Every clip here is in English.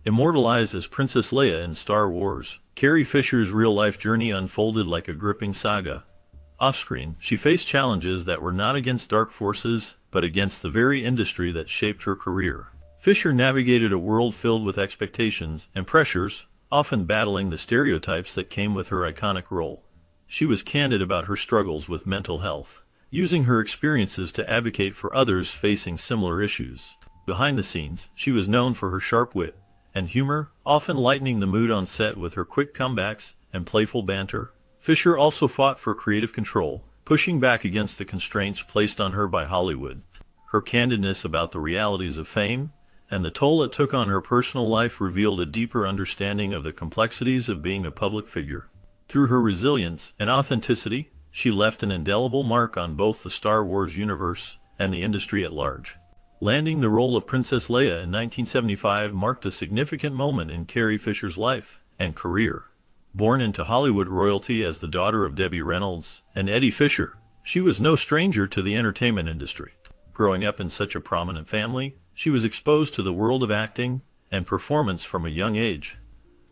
Immortalized as Princess Leia in Star Wars, Carrie Fisher's real-life journey unfolded like a gripping saga. Off-screen, she faced challenges that were not against dark forces, but against the very industry that shaped her career. Fisher navigated a world filled with expectations and pressures, often battling the stereotypes that came with her iconic role. She was candid about her struggles with mental health, using her experiences to advocate for others facing similar issues. Behind the scenes, she was known for her sharp wit and humor, often lightening the mood on set with her quick comebacks and playful banter. Fisher also fought for creative control, pushing back against the constraints placed on her by Hollywood. Her candidness about the realities of fame and the toll it took on her personal life revealed a deeper understanding of the complexities of being a public figure. Through her resilience and authenticity, she left an indelible mark on both the Star Wars universe and the industry at large. Landing the role of Princess Leia in 1975 marked a significant moment in Carrie Fisher's life and career. Born into Hollywood royalty as the daughter of Debbie Reynolds and Eddie Fisher, she was no stranger to the entertainment industry. Growing up in such a prominent family, she was exposed to the world of acting and performance from a young age.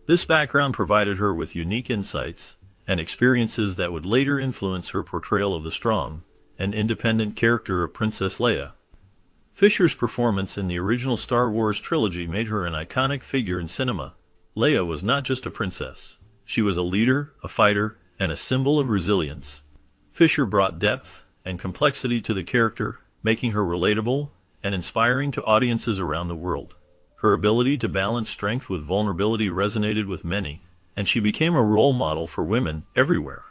This background provided her with unique insights and experiences that would later influence her portrayal of the strong and independent character of Princess Leia. Fisher's performance in the original Star Wars trilogy made her an iconic figure in cinema. Leia was not just a princess. She was a leader, a fighter, and a symbol of resilience. Fisher brought depth and complexity to the character, making her relatable and inspiring to audiences around the world. Her ability to balance strength with vulnerability resonated with many, and she became a role model for women everywhere.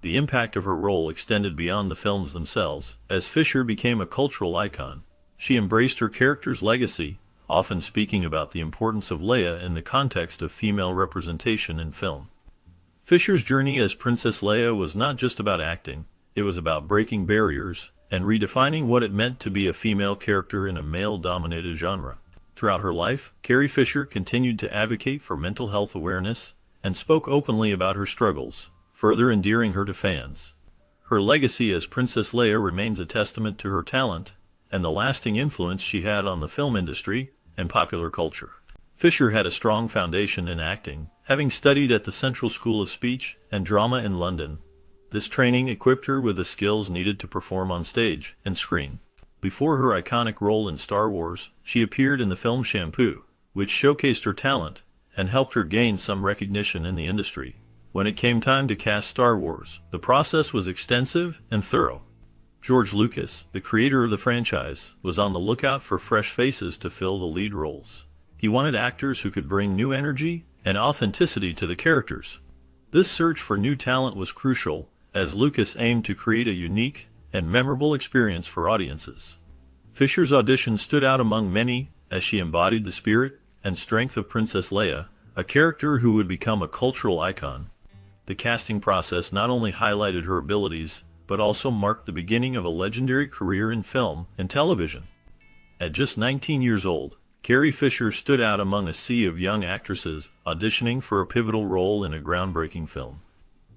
The impact of her role extended beyond the films themselves, as Fisher became a cultural icon. She embraced her character's legacy, often speaking about the importance of Leia in the context of female representation in film. Fisher's journey as Princess Leia was not just about acting, it was about breaking barriers and redefining what it meant to be a female character in a male-dominated genre. Throughout her life, Carrie Fisher continued to advocate for mental health awareness and spoke openly about her struggles, further endearing her to fans. Her legacy as Princess Leia remains a testament to her talent and the lasting influence she had on the film industry and popular culture. Fisher had a strong foundation in acting, having studied at the Central School of Speech and Drama in London. This training equipped her with the skills needed to perform on stage and screen. Before her iconic role in Star Wars, she appeared in the film Shampoo, which showcased her talent and helped her gain some recognition in the industry. When it came time to cast Star Wars, the process was extensive and thorough. George Lucas, the creator of the franchise, was on the lookout for fresh faces to fill the lead roles. He wanted actors who could bring new energy and authenticity to the characters. This search for new talent was crucial, as Lucas aimed to create a unique and memorable experience for audiences. Fisher's audition stood out among many, as she embodied the spirit and strength of Princess Leia, a character who would become a cultural icon. The casting process not only highlighted her abilities, but also marked the beginning of a legendary career in film and television. At just 19 years old, Carrie Fisher stood out among a sea of young actresses auditioning for a pivotal role in a groundbreaking film.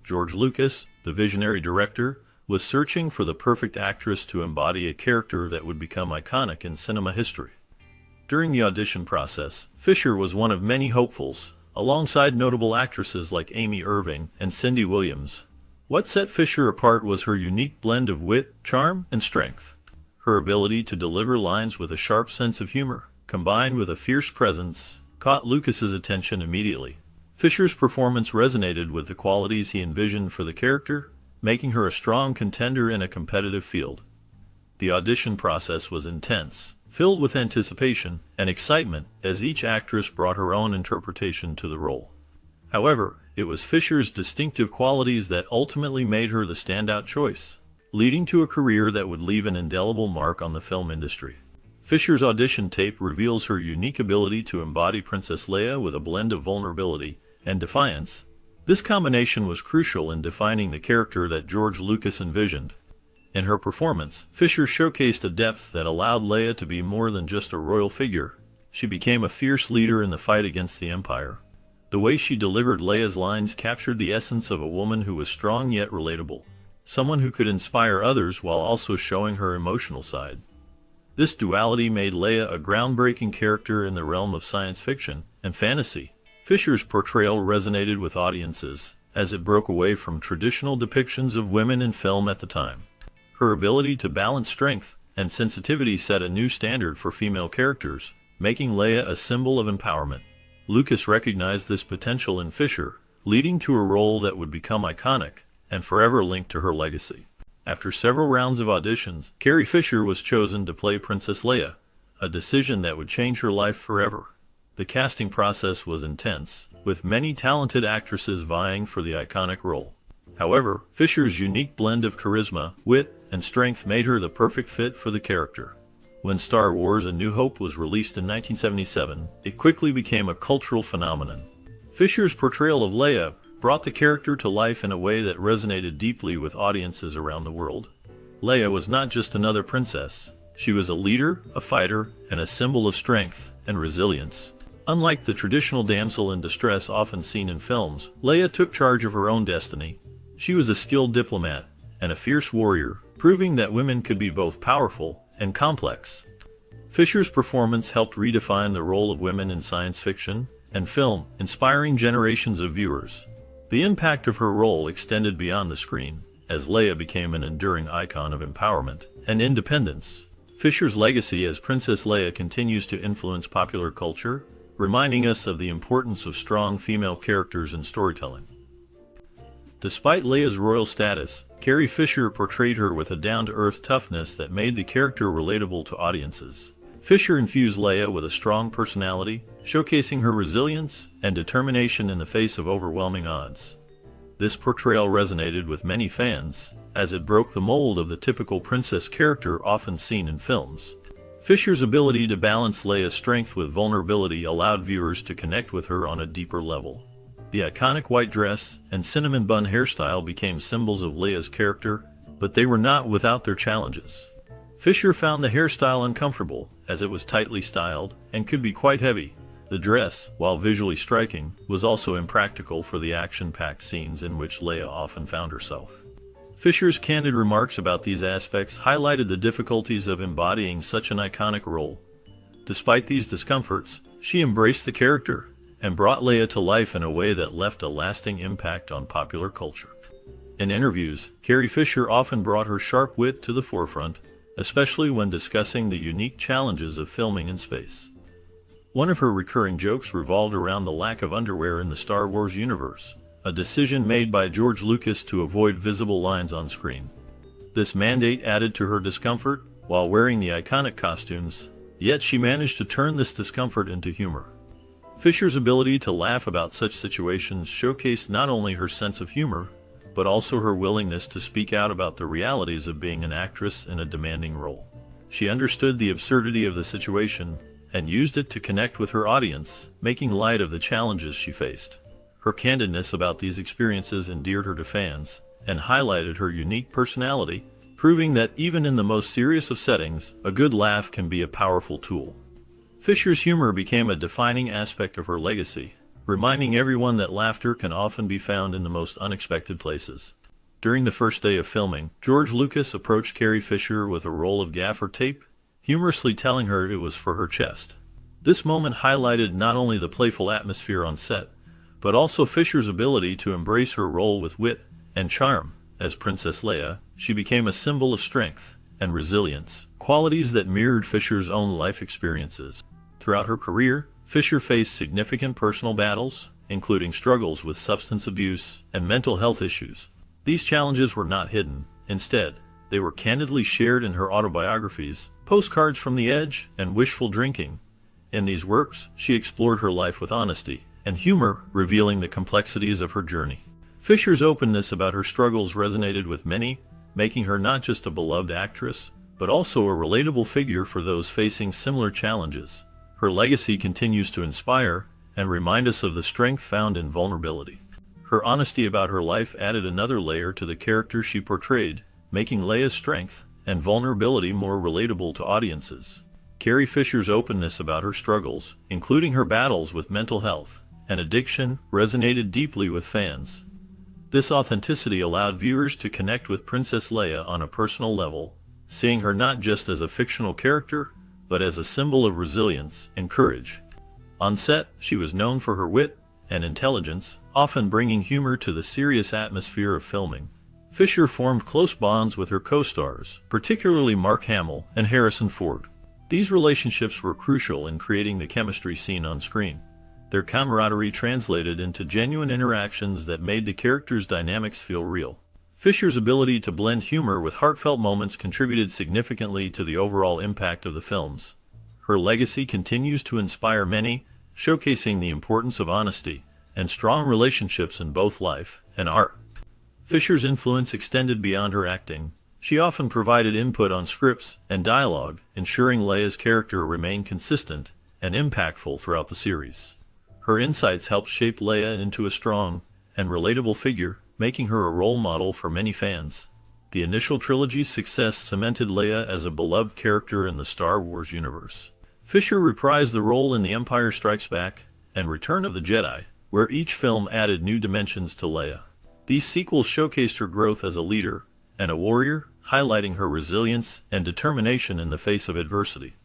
George Lucas, the visionary director, was searching for the perfect actress to embody a character that would become iconic in cinema history. During the audition process, Fisher was one of many hopefuls, alongside notable actresses like Amy Irving and Cindy Williams. What set Fisher apart was her unique blend of wit, charm, and strength. Her ability to deliver lines with a sharp sense of humor, combined with a fierce presence, caught Lucas's attention immediately. Fisher's performance resonated with the qualities he envisioned for the character, making her a strong contender in a competitive field. The audition process was intense, filled with anticipation and excitement as each actress brought her own interpretation to the role. However, it was Fisher's distinctive qualities that ultimately made her the standout choice, leading to a career that would leave an indelible mark on the film industry. Fisher's audition tape reveals her unique ability to embody Princess Leia with a blend of vulnerability and defiance. This combination was crucial in defining the character that George Lucas envisioned. In her performance, Fisher showcased a depth that allowed Leia to be more than just a royal figure. She became a fierce leader in the fight against the Empire. The way she delivered Leia's lines captured the essence of a woman who was strong yet relatable, someone who could inspire others while also showing her emotional side. This duality made Leia a groundbreaking character in the realm of science fiction and fantasy. Fisher's portrayal resonated with audiences, as it broke away from traditional depictions of women in film at the time. Her ability to balance strength and sensitivity set a new standard for female characters, making Leia a symbol of empowerment. Lucas recognized this potential in Fisher, leading to a role that would become iconic and forever linked to her legacy. After several rounds of auditions, Carrie Fisher was chosen to play Princess Leia, a decision that would change her life forever. The casting process was intense, with many talented actresses vying for the iconic role. However, Fisher's unique blend of charisma, wit, and strength made her the perfect fit for the character. When Star Wars: A New Hope was released in 1977, it quickly became a cultural phenomenon. Fisher's portrayal of Leia brought the character to life in a way that resonated deeply with audiences around the world. Leia was not just another princess. She was a leader, a fighter, and a symbol of strength and resilience. Unlike the traditional damsel in distress often seen in films, Leia took charge of her own destiny. She was a skilled diplomat and a fierce warrior, proving that women could be both powerful and complex. Fisher's performance helped redefine the role of women in science fiction and film, inspiring generations of viewers. The impact of her role extended beyond the screen, as Leia became an enduring icon of empowerment and independence. Fisher's legacy as Princess Leia continues to influence popular culture, reminding us of the importance of strong female characters in storytelling. Despite Leia's royal status, Carrie Fisher portrayed her with a down-to-earth toughness that made the character relatable to audiences. Fisher infused Leia with a strong personality, showcasing her resilience and determination in the face of overwhelming odds. This portrayal resonated with many fans, as it broke the mold of the typical princess character often seen in films. Fisher's ability to balance Leia's strength with vulnerability allowed viewers to connect with her on a deeper level. The iconic white dress and cinnamon bun hairstyle became symbols of Leia's character, but they were not without their challenges. Fisher found the hairstyle uncomfortable, as it was tightly styled and could be quite heavy. The dress, while visually striking, was also impractical for the action-packed scenes in which Leia often found herself. Fisher's candid remarks about these aspects highlighted the difficulties of embodying such an iconic role. Despite these discomforts, she embraced the character and brought Leia to life in a way that left a lasting impact on popular culture. In interviews, Carrie Fisher often brought her sharp wit to the forefront, especially when discussing the unique challenges of filming in space. One of her recurring jokes revolved around the lack of underwear in the Star Wars universe, a decision made by George Lucas to avoid visible lines on screen. This mandate added to her discomfort while wearing the iconic costumes, yet she managed to turn this discomfort into humor. Fisher's ability to laugh about such situations showcased not only her sense of humor, but also her willingness to speak out about the realities of being an actress in a demanding role. She understood the absurdity of the situation and used it to connect with her audience, making light of the challenges she faced. Her candidness about these experiences endeared her to fans and highlighted her unique personality, proving that even in the most serious of settings, a good laugh can be a powerful tool. Fisher's humor became a defining aspect of her legacy, reminding everyone that laughter can often be found in the most unexpected places. During the first day of filming, George Lucas approached Carrie Fisher with a roll of gaffer tape, humorously telling her it was for her chest. This moment highlighted not only the playful atmosphere on set, but also Fisher's ability to embrace her role with wit and charm. As Princess Leia, she became a symbol of strength and resilience, qualities that mirrored Fisher's own life experiences. Throughout her career, Fisher faced significant personal battles, including struggles with substance abuse and mental health issues. These challenges were not hidden. Instead, they were candidly shared in her autobiographies, Postcards from the Edge, and Wishful Drinking. In these works, she explored her life with honesty and humor, revealing the complexities of her journey. Fisher's openness about her struggles resonated with many, making her not just a beloved actress, but also a relatable figure for those facing similar challenges. Her legacy continues to inspire and remind us of the strength found in vulnerability. Her honesty about her life added another layer to the character she portrayed, making Leia's strength and vulnerability more relatable to audiences. Carrie Fisher's openness about her struggles, including her battles with mental health and addiction, resonated deeply with fans. This authenticity allowed viewers to connect with Princess Leia on a personal level, seeing her not just as a fictional character, but as a symbol of resilience and courage. On set, she was known for her wit and intelligence, often bringing humor to the serious atmosphere of filming. Fisher formed close bonds with her co-stars, particularly Mark Hamill and Harrison Ford. These relationships were crucial in creating the chemistry seen on screen. Their camaraderie translated into genuine interactions that made the characters' dynamics feel real. Fisher's ability to blend humor with heartfelt moments contributed significantly to the overall impact of the films. Her legacy continues to inspire many, showcasing the importance of honesty and strong relationships in both life and art. Fisher's influence extended beyond her acting. She often provided input on scripts and dialogue, ensuring Leia's character remained consistent and impactful throughout the series. Her insights helped shape Leia into a strong and relatable figure, making her a role model for many fans. The initial trilogy's success cemented Leia as a beloved character in the Star Wars universe. Fisher reprised the role in The Empire Strikes Back and Return of the Jedi, where each film added new dimensions to Leia. These sequels showcased her growth as a leader and a warrior, highlighting her resilience and determination in the face of adversity.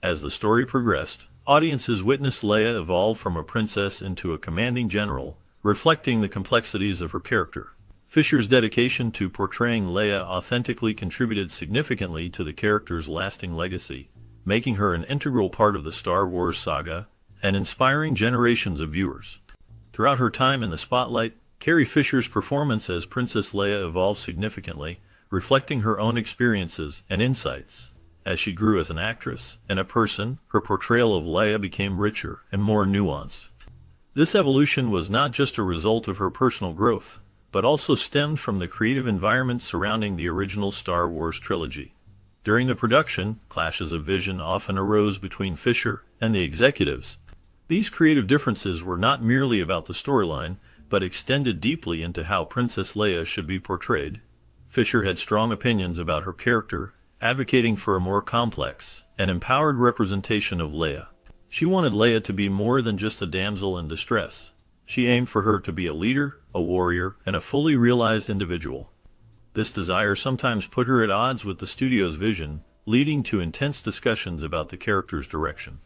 As the story progressed, audiences witnessed Leia evolve from a princess into a commanding general, reflecting the complexities of her character. Fisher's dedication to portraying Leia authentically contributed significantly to the character's lasting legacy, making her an integral part of the Star Wars saga and inspiring generations of viewers. Throughout her time in the spotlight, Carrie Fisher's performance as Princess Leia evolved significantly, reflecting her own experiences and insights. As she grew as an actress and a person, her portrayal of Leia became richer and more nuanced. This evolution was not just a result of her personal growth, but also stemmed from the creative environment surrounding the original Star Wars trilogy. During the production, clashes of vision often arose between Fisher and the executives. These creative differences were not merely about the storyline, but extended deeply into how Princess Leia should be portrayed. Fisher had strong opinions about her character, advocating for a more complex and empowered representation of Leia. She wanted Leia to be more than just a damsel in distress. She aimed for her to be a leader, a warrior, and a fully realized individual. This desire sometimes put her at odds with the studio's vision, leading to intense discussions about the character's direction.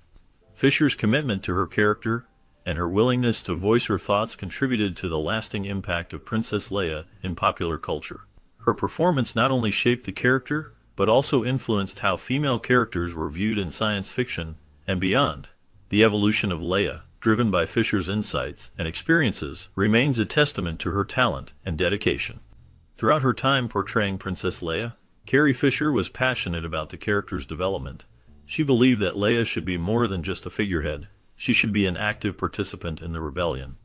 Fisher's commitment to her character and her willingness to voice her thoughts contributed to the lasting impact of Princess Leia in popular culture. Her performance not only shaped the character, but also influenced how female characters were viewed in science fiction and beyond. The evolution of Leia, driven by Fisher's insights and experiences, remains a testament to her talent and dedication. Throughout her time portraying Princess Leia, Carrie Fisher was passionate about the character's development. She believed that Leia should be more than just a figurehead. She should be an active participant in the rebellion.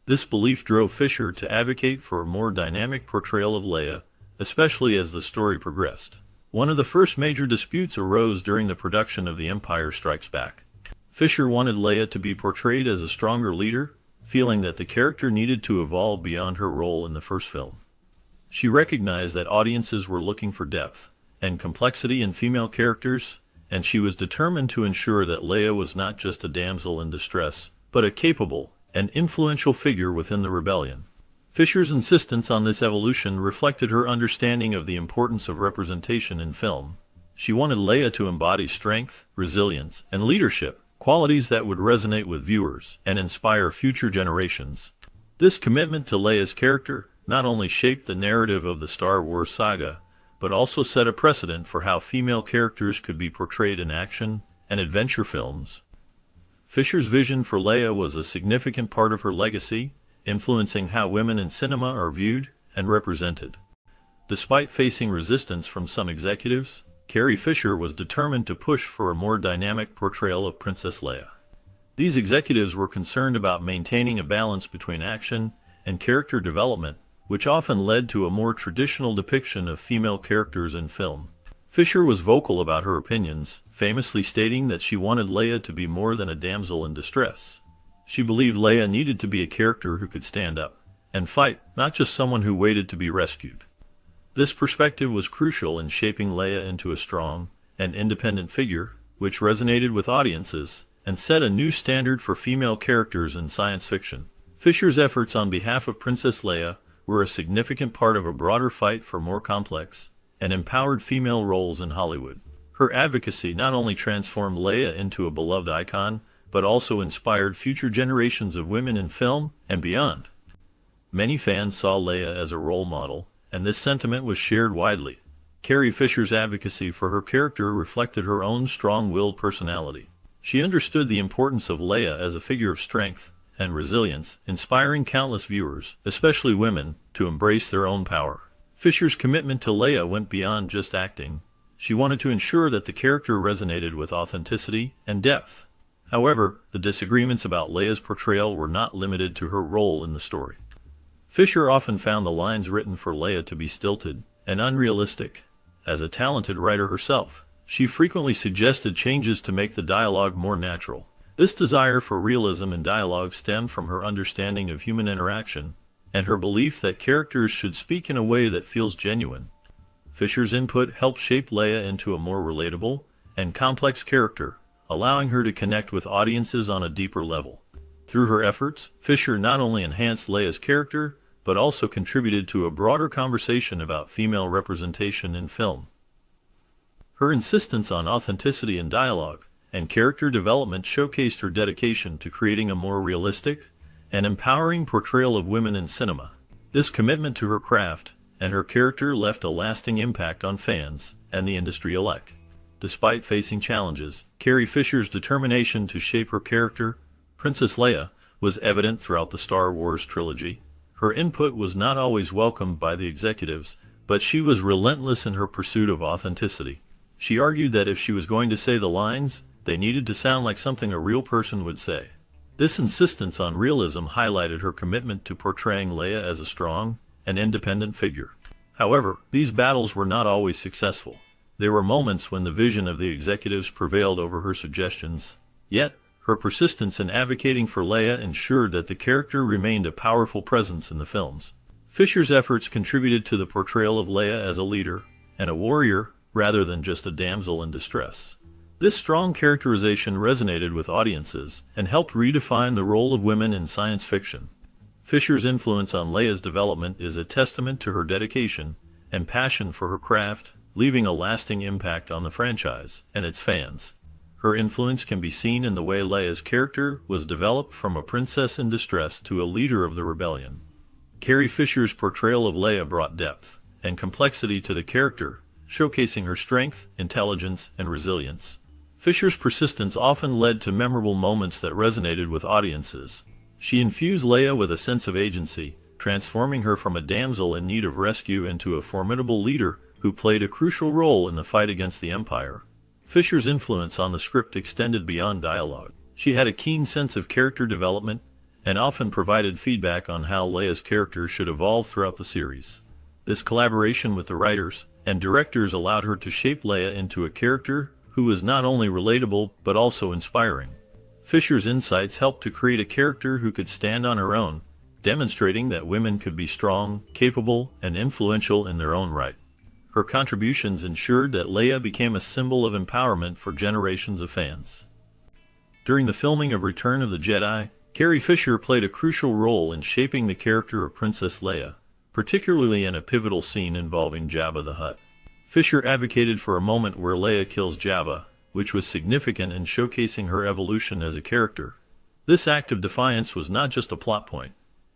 This belief drove Fisher to advocate for a more dynamic portrayal of Leia, especially as the story progressed. One of the first major disputes arose during the production of The Empire Strikes Back. Fisher wanted Leia to be portrayed as a stronger leader, feeling that the character needed to evolve beyond her role in the first film. She recognized that audiences were looking for depth and complexity in female characters, and she was determined to ensure that Leia was not just a damsel in distress, but a capable and influential figure within the rebellion. Fisher's insistence on this evolution reflected her understanding of the importance of representation in film. She wanted Leia to embody strength, resilience, and leadership, qualities that would resonate with viewers and inspire future generations. This commitment to Leia's character not only shaped the narrative of the Star Wars saga, but also set a precedent for how female characters could be portrayed in action and adventure films. Fisher's vision for Leia was a significant part of her legacy, influencing how women in cinema are viewed and represented. Despite facing resistance from some executives, Carrie Fisher was determined to push for a more dynamic portrayal of Princess Leia. These executives were concerned about maintaining a balance between action and character development, which often led to a more traditional depiction of female characters in film. Fisher was vocal about her opinions, famously stating that she wanted Leia to be more than a damsel in distress. She believed Leia needed to be a character who could stand up and fight, not just someone who waited to be rescued. This perspective was crucial in shaping Leia into a strong and independent figure, which resonated with audiences and set a new standard for female characters in science fiction. Fisher's efforts on behalf of Princess Leia were a significant part of a broader fight for more complex and empowered female roles in Hollywood. Her advocacy not only transformed Leia into a beloved icon, but also inspired future generations of women in film and beyond. Many fans saw Leia as a role model, and this sentiment was shared widely. Carrie Fisher's advocacy for her character reflected her own strong-willed personality. She understood the importance of Leia as a figure of strength and resilience, inspiring countless viewers, especially women, to embrace their own power. Fisher's commitment to Leia went beyond just acting. She wanted to ensure that the character resonated with authenticity and depth. However, the disagreements about Leia's portrayal were not limited to her role in the story. Fisher often found the lines written for Leia to be stilted and unrealistic. As a talented writer herself, she frequently suggested changes to make the dialogue more natural. This desire for realism in dialogue stemmed from her understanding of human interaction and her belief that characters should speak in a way that feels genuine. Fisher's input helped shape Leia into a more relatable and complex character, allowing her to connect with audiences on a deeper level. Through her efforts, Fisher not only enhanced Leia's character, but also contributed to a broader conversation about female representation in film. Her insistence on authenticity in dialogue and character development showcased her dedication to creating a more realistic and empowering portrayal of women in cinema. This commitment to her craft and her character left a lasting impact on fans and the industry alike. Despite facing challenges, Carrie Fisher's determination to shape her character, Princess Leia, was evident throughout the Star Wars trilogy. Her input was not always welcomed by the executives, but she was relentless in her pursuit of authenticity. She argued that if she was going to say the lines, they needed to sound like something a real person would say. This insistence on realism highlighted her commitment to portraying Leia as a strong and independent figure. However, these battles were not always successful. There were moments when the vision of the executives prevailed over her suggestions. Yet, her persistence in advocating for Leia ensured that the character remained a powerful presence in the films. Fisher's efforts contributed to the portrayal of Leia as a leader and a warrior rather than just a damsel in distress. This strong characterization resonated with audiences and helped redefine the role of women in science fiction. Fisher's influence on Leia's development is a testament to her dedication and passion for her craft, leaving a lasting impact on the franchise and its fans. Her influence can be seen in the way Leia's character was developed from a princess in distress to a leader of the rebellion. Carrie Fisher's portrayal of Leia brought depth and complexity to the character, showcasing her strength, intelligence, and resilience. Fisher's persistence often led to memorable moments that resonated with audiences. She infused Leia with a sense of agency, transforming her from a damsel in need of rescue into a formidable leader who played a crucial role in the fight against the Empire. Fisher's influence on the script extended beyond dialogue. She had a keen sense of character development and often provided feedback on how Leia's character should evolve throughout the series. This collaboration with the writers and directors allowed her to shape Leia into a character who was not only relatable but also inspiring. Fisher's insights helped to create a character who could stand on her own, demonstrating that women could be strong, capable, and influential in their own right. Her contributions ensured that Leia became a symbol of empowerment for generations of fans. During the filming of Return of the Jedi, Carrie Fisher played a crucial role in shaping the character of Princess Leia, particularly in a pivotal scene involving Jabba the Hutt. Fisher advocated for a moment where Leia kills Jabba, which was significant in showcasing her evolution as a character. This act of defiance was not just a plot point.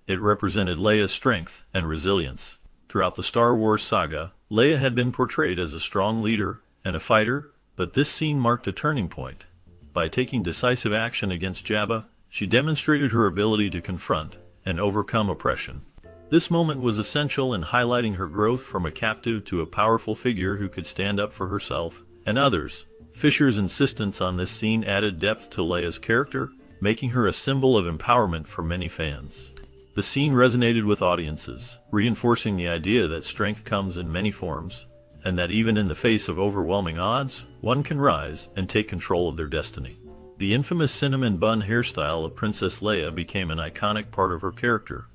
It represented Leia's strength and resilience. Throughout the Star Wars saga, Leia had been portrayed as a strong leader and a fighter, but this scene marked a turning point. By taking decisive action against Jabba, she demonstrated her ability to confront and overcome oppression. This moment was essential in highlighting her growth from a captive to a powerful figure who could stand up for herself and others. Fisher's insistence on this scene added depth to Leia's character, making her a symbol of empowerment for many fans. The scene resonated with audiences, reinforcing the idea that strength comes in many forms, and that even in the face of overwhelming odds, one can rise and take control of their destiny. The infamous cinnamon bun hairstyle of Princess Leia became an iconic part of her character,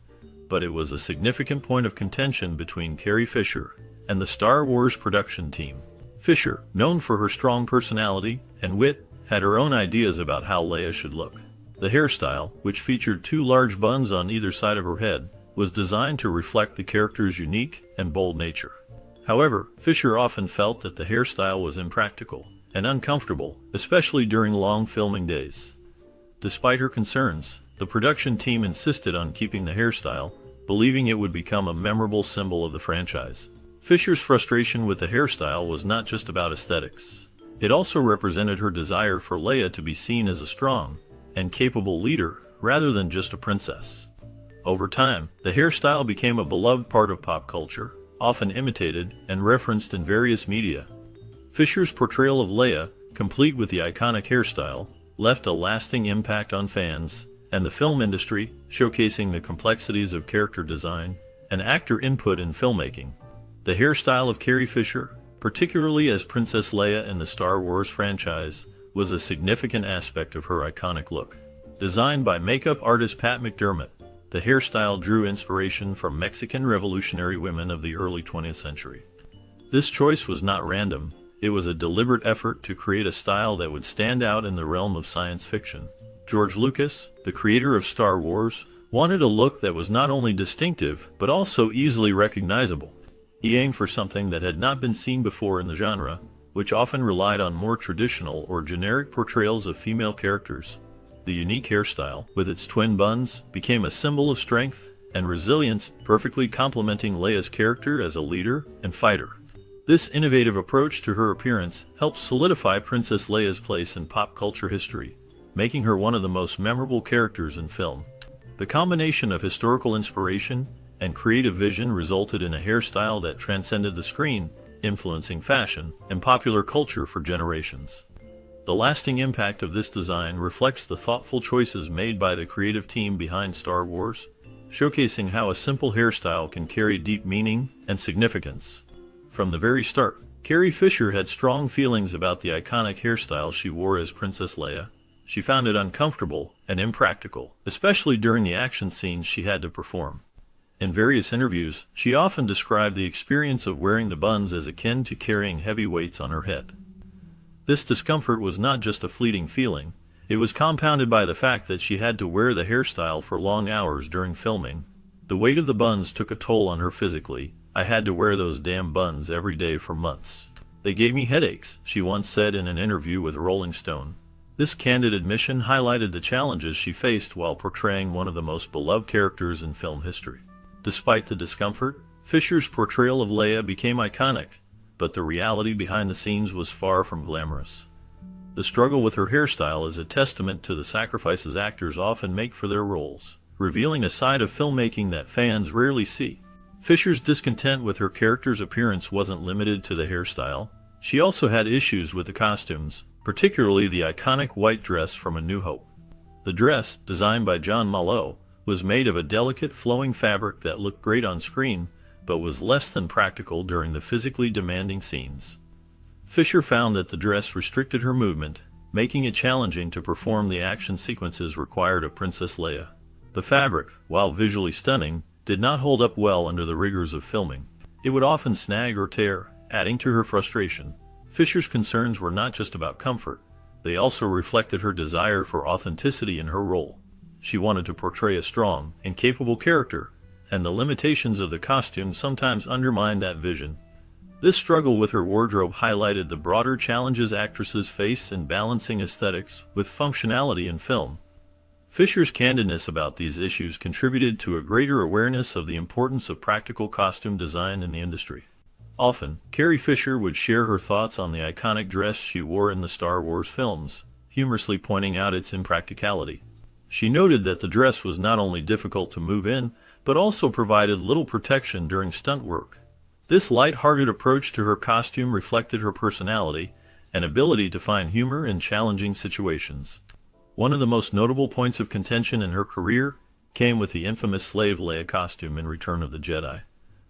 but it was a significant point of contention between Carrie Fisher and the Star Wars production team. Fisher, known for her strong personality and wit, had her own ideas about how Leia should look. The hairstyle, which featured two large buns on either side of her head, was designed to reflect the character's unique and bold nature. However, Fisher often felt that the hairstyle was impractical and uncomfortable, especially during long filming days. Despite her concerns, the production team insisted on keeping the hairstyle, believing it would become a memorable symbol of the franchise. Fisher's frustration with the hairstyle was not just about aesthetics. It also represented her desire for Leia to be seen as a strong and capable leader rather than just a princess. Over time, the hairstyle became a beloved part of pop culture, often imitated and referenced in various media. Fisher's portrayal of Leia, complete with the iconic hairstyle, left a lasting impact on fans and the film industry, showcasing the complexities of character design and actor input in filmmaking. The hairstyle of Carrie Fisher, particularly as Princess Leia in the Star Wars franchise, was a significant aspect of her iconic look. Designed by makeup artist Pat McDermott, the hairstyle drew inspiration from Mexican revolutionary women of the early 20th century. This choice was not random. It was a deliberate effort to create a style that would stand out in the realm of science fiction. George Lucas, the creator of Star Wars, wanted a look that was not only distinctive but also easily recognizable. He aimed for something that had not been seen before in the genre, which often relied on more traditional or generic portrayals of female characters. The unique hairstyle, with its twin buns, became a symbol of strength and resilience, perfectly complementing Leia's character as a leader and fighter. This innovative approach to her appearance helped solidify Princess Leia's place in pop culture history, making her one of the most memorable characters in film. The combination of historical inspiration and creative vision resulted in a hairstyle that transcended the screen, influencing fashion and popular culture for generations. The lasting impact of this design reflects the thoughtful choices made by the creative team behind Star Wars, showcasing how a simple hairstyle can carry deep meaning and significance. From the very start, Carrie Fisher had strong feelings about the iconic hairstyle she wore as Princess Leia. She found it uncomfortable and impractical, especially during the action scenes she had to perform. In various interviews, she often described the experience of wearing the buns as akin to carrying heavy weights on her head. This discomfort was not just a fleeting feeling, it was compounded by the fact that she had to wear the hairstyle for long hours during filming. The weight of the buns took a toll on her physically. I had to wear those damn buns every day for months. They gave me headaches, she once said in an interview with Rolling Stone. This candid admission highlighted the challenges she faced while portraying one of the most beloved characters in film history. Despite the discomfort, Fisher's portrayal of Leia became iconic, but the reality behind the scenes was far from glamorous. The struggle with her hairstyle is a testament to the sacrifices actors often make for their roles, revealing a side of filmmaking that fans rarely see. Fisher's discontent with her character's appearance wasn't limited to the hairstyle. She also had issues with the costumes, particularly the iconic white dress from A New Hope. The dress, designed by John Malot, was made of a delicate flowing fabric that looked great on screen, but was less than practical during the physically demanding scenes. Fisher found that the dress restricted her movement, making it challenging to perform the action sequences required of Princess Leia. The fabric, while visually stunning, did not hold up well under the rigors of filming. It would often snag or tear, adding to her frustration. Fisher's concerns were not just about comfort, they also reflected her desire for authenticity in her role. She wanted to portray a strong and capable character, and the limitations of the costume sometimes undermined that vision. This struggle with her wardrobe highlighted the broader challenges actresses face in balancing aesthetics with functionality in film. Fisher's candidness about these issues contributed to a greater awareness of the importance of practical costume design in the industry. Often, Carrie Fisher would share her thoughts on the iconic dress she wore in the Star Wars films, humorously pointing out its impracticality. She noted that the dress was not only difficult to move in, but also provided little protection during stunt work. This light-hearted approach to her costume reflected her personality and ability to find humor in challenging situations. One of the most notable points of contention in her career came with the infamous slave Leia costume in Return of the Jedi.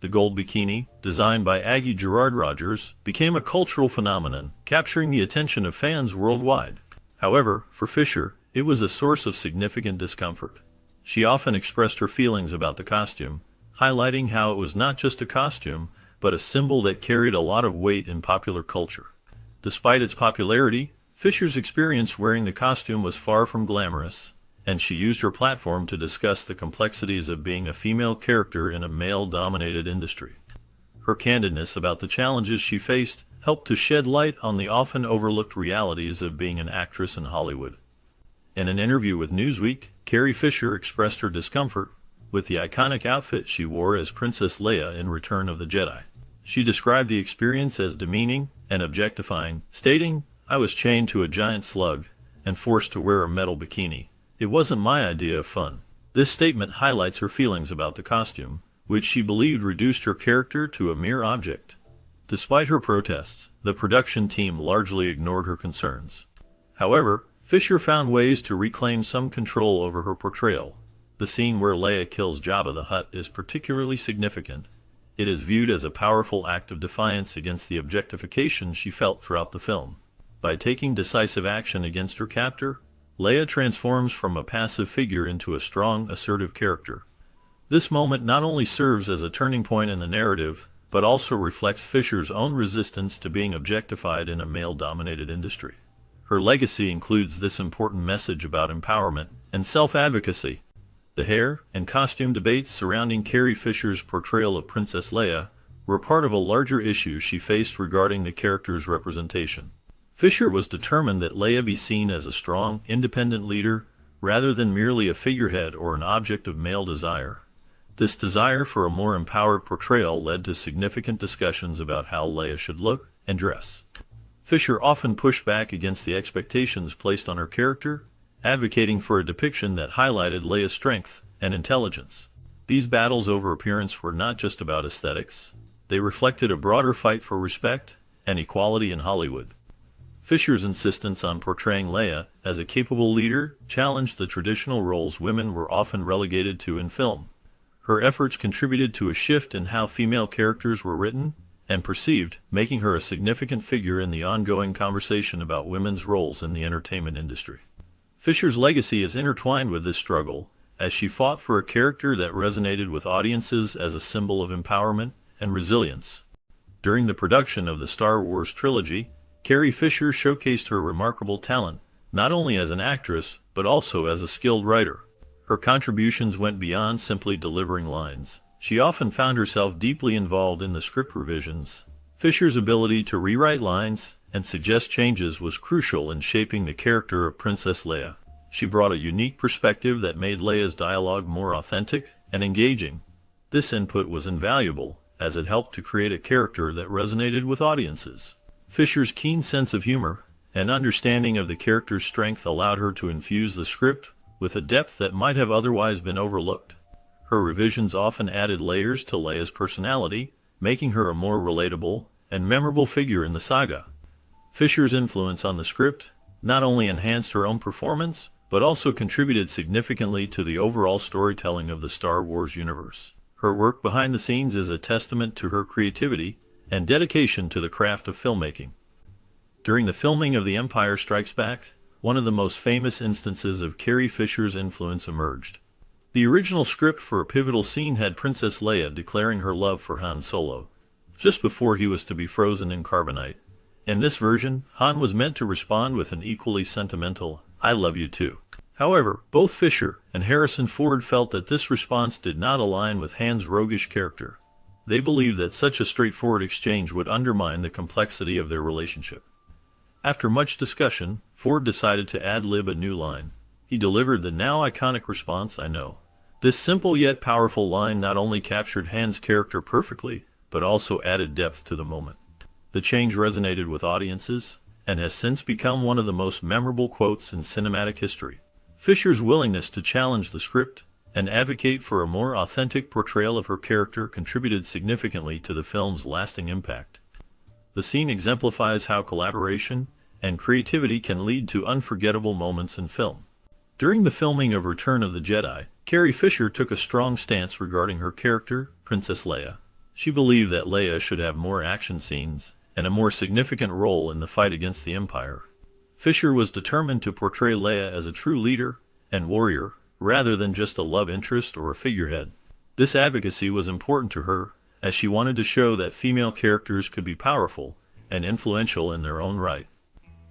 The gold bikini, designed by Aggie Gerard Rogers, became a cultural phenomenon, capturing the attention of fans worldwide. However, for Fisher, it was a source of significant discomfort. She often expressed her feelings about the costume, highlighting how it was not just a costume, but a symbol that carried a lot of weight in popular culture. Despite its popularity, Fisher's experience wearing the costume was far from glamorous, and she used her platform to discuss the complexities of being a female character in a male-dominated industry. Her candidness about the challenges she faced helped to shed light on the often overlooked realities of being an actress in Hollywood. In an interview with Newsweek, Carrie Fisher expressed her discomfort with the iconic outfit she wore as Princess Leia in Return of the Jedi. She described the experience as demeaning and objectifying, stating, "I was chained to a giant slug and forced to wear a metal bikini. It wasn't my idea of fun." This statement highlights her feelings about the costume, which she believed reduced her character to a mere object. Despite her protests, the production team largely ignored her concerns. However, Fisher found ways to reclaim some control over her portrayal. The scene where Leia kills Jabba the Hutt is particularly significant. It is viewed as a powerful act of defiance against the objectification she felt throughout the film. By taking decisive action against her captor, Leia transforms from a passive figure into a strong, assertive character. This moment not only serves as a turning point in the narrative, but also reflects Fisher's own resistance to being objectified in a male-dominated industry. Her legacy includes this important message about empowerment and self-advocacy. The hair and costume debates surrounding Carrie Fisher's portrayal of Princess Leia were part of a larger issue she faced regarding the character's representation. Fisher was determined that Leia be seen as a strong, independent leader, rather than merely a figurehead or an object of male desire. This desire for a more empowered portrayal led to significant discussions about how Leia should look and dress. Fisher often pushed back against the expectations placed on her character, advocating for a depiction that highlighted Leia's strength and intelligence. These battles over appearance were not just about aesthetics. They reflected a broader fight for respect and equality in Hollywood. Fisher's insistence on portraying Leia as a capable leader challenged the traditional roles women were often relegated to in film. Her efforts contributed to a shift in how female characters were written and perceived, making her a significant figure in the ongoing conversation about women's roles in the entertainment industry. Fisher's legacy is intertwined with this struggle, as she fought for a character that resonated with audiences as a symbol of empowerment and resilience. During the production of the Star Wars trilogy, Carrie Fisher showcased her remarkable talent, not only as an actress, but also as a skilled writer. Her contributions went beyond simply delivering lines. She often found herself deeply involved in the script revisions. Fisher's ability to rewrite lines and suggest changes was crucial in shaping the character of Princess Leia. She brought a unique perspective that made Leia's dialogue more authentic and engaging. This input was invaluable, as it helped to create a character that resonated with audiences. Fisher's keen sense of humor and understanding of the character's strength allowed her to infuse the script with a depth that might have otherwise been overlooked. Her revisions often added layers to Leia's personality, making her a more relatable and memorable figure in the saga. Fisher's influence on the script not only enhanced her own performance, but also contributed significantly to the overall storytelling of the Star Wars universe. Her work behind the scenes is a testament to her creativity and dedication to the craft of filmmaking. During the filming of The Empire Strikes Back, one of the most famous instances of Carrie Fisher's influence emerged. The original script for a pivotal scene had Princess Leia declaring her love for Han Solo, just before he was to be frozen in carbonite. In this version, Han was meant to respond with an equally sentimental, "I love you too." However, both Fisher and Harrison Ford felt that this response did not align with Han's roguish character. They believed that such a straightforward exchange would undermine the complexity of their relationship. After much discussion, Ford decided to ad-lib a new line. He delivered the now iconic response, "I know." This simple yet powerful line not only captured Han's character perfectly, but also added depth to the moment. The change resonated with audiences, and has since become one of the most memorable quotes in cinematic history. Fisher's willingness to challenge the script and advocate for a more authentic portrayal of her character contributed significantly to the film's lasting impact. The scene exemplifies how collaboration and creativity can lead to unforgettable moments in film. During the filming of Return of the Jedi, Carrie Fisher took a strong stance regarding her character, Princess Leia. She believed that Leia should have more action scenes and a more significant role in the fight against the Empire. Fisher was determined to portray Leia as a true leader and warrior, rather than just a love interest or a figurehead. This advocacy was important to her, as she wanted to show that female characters could be powerful and influential in their own right.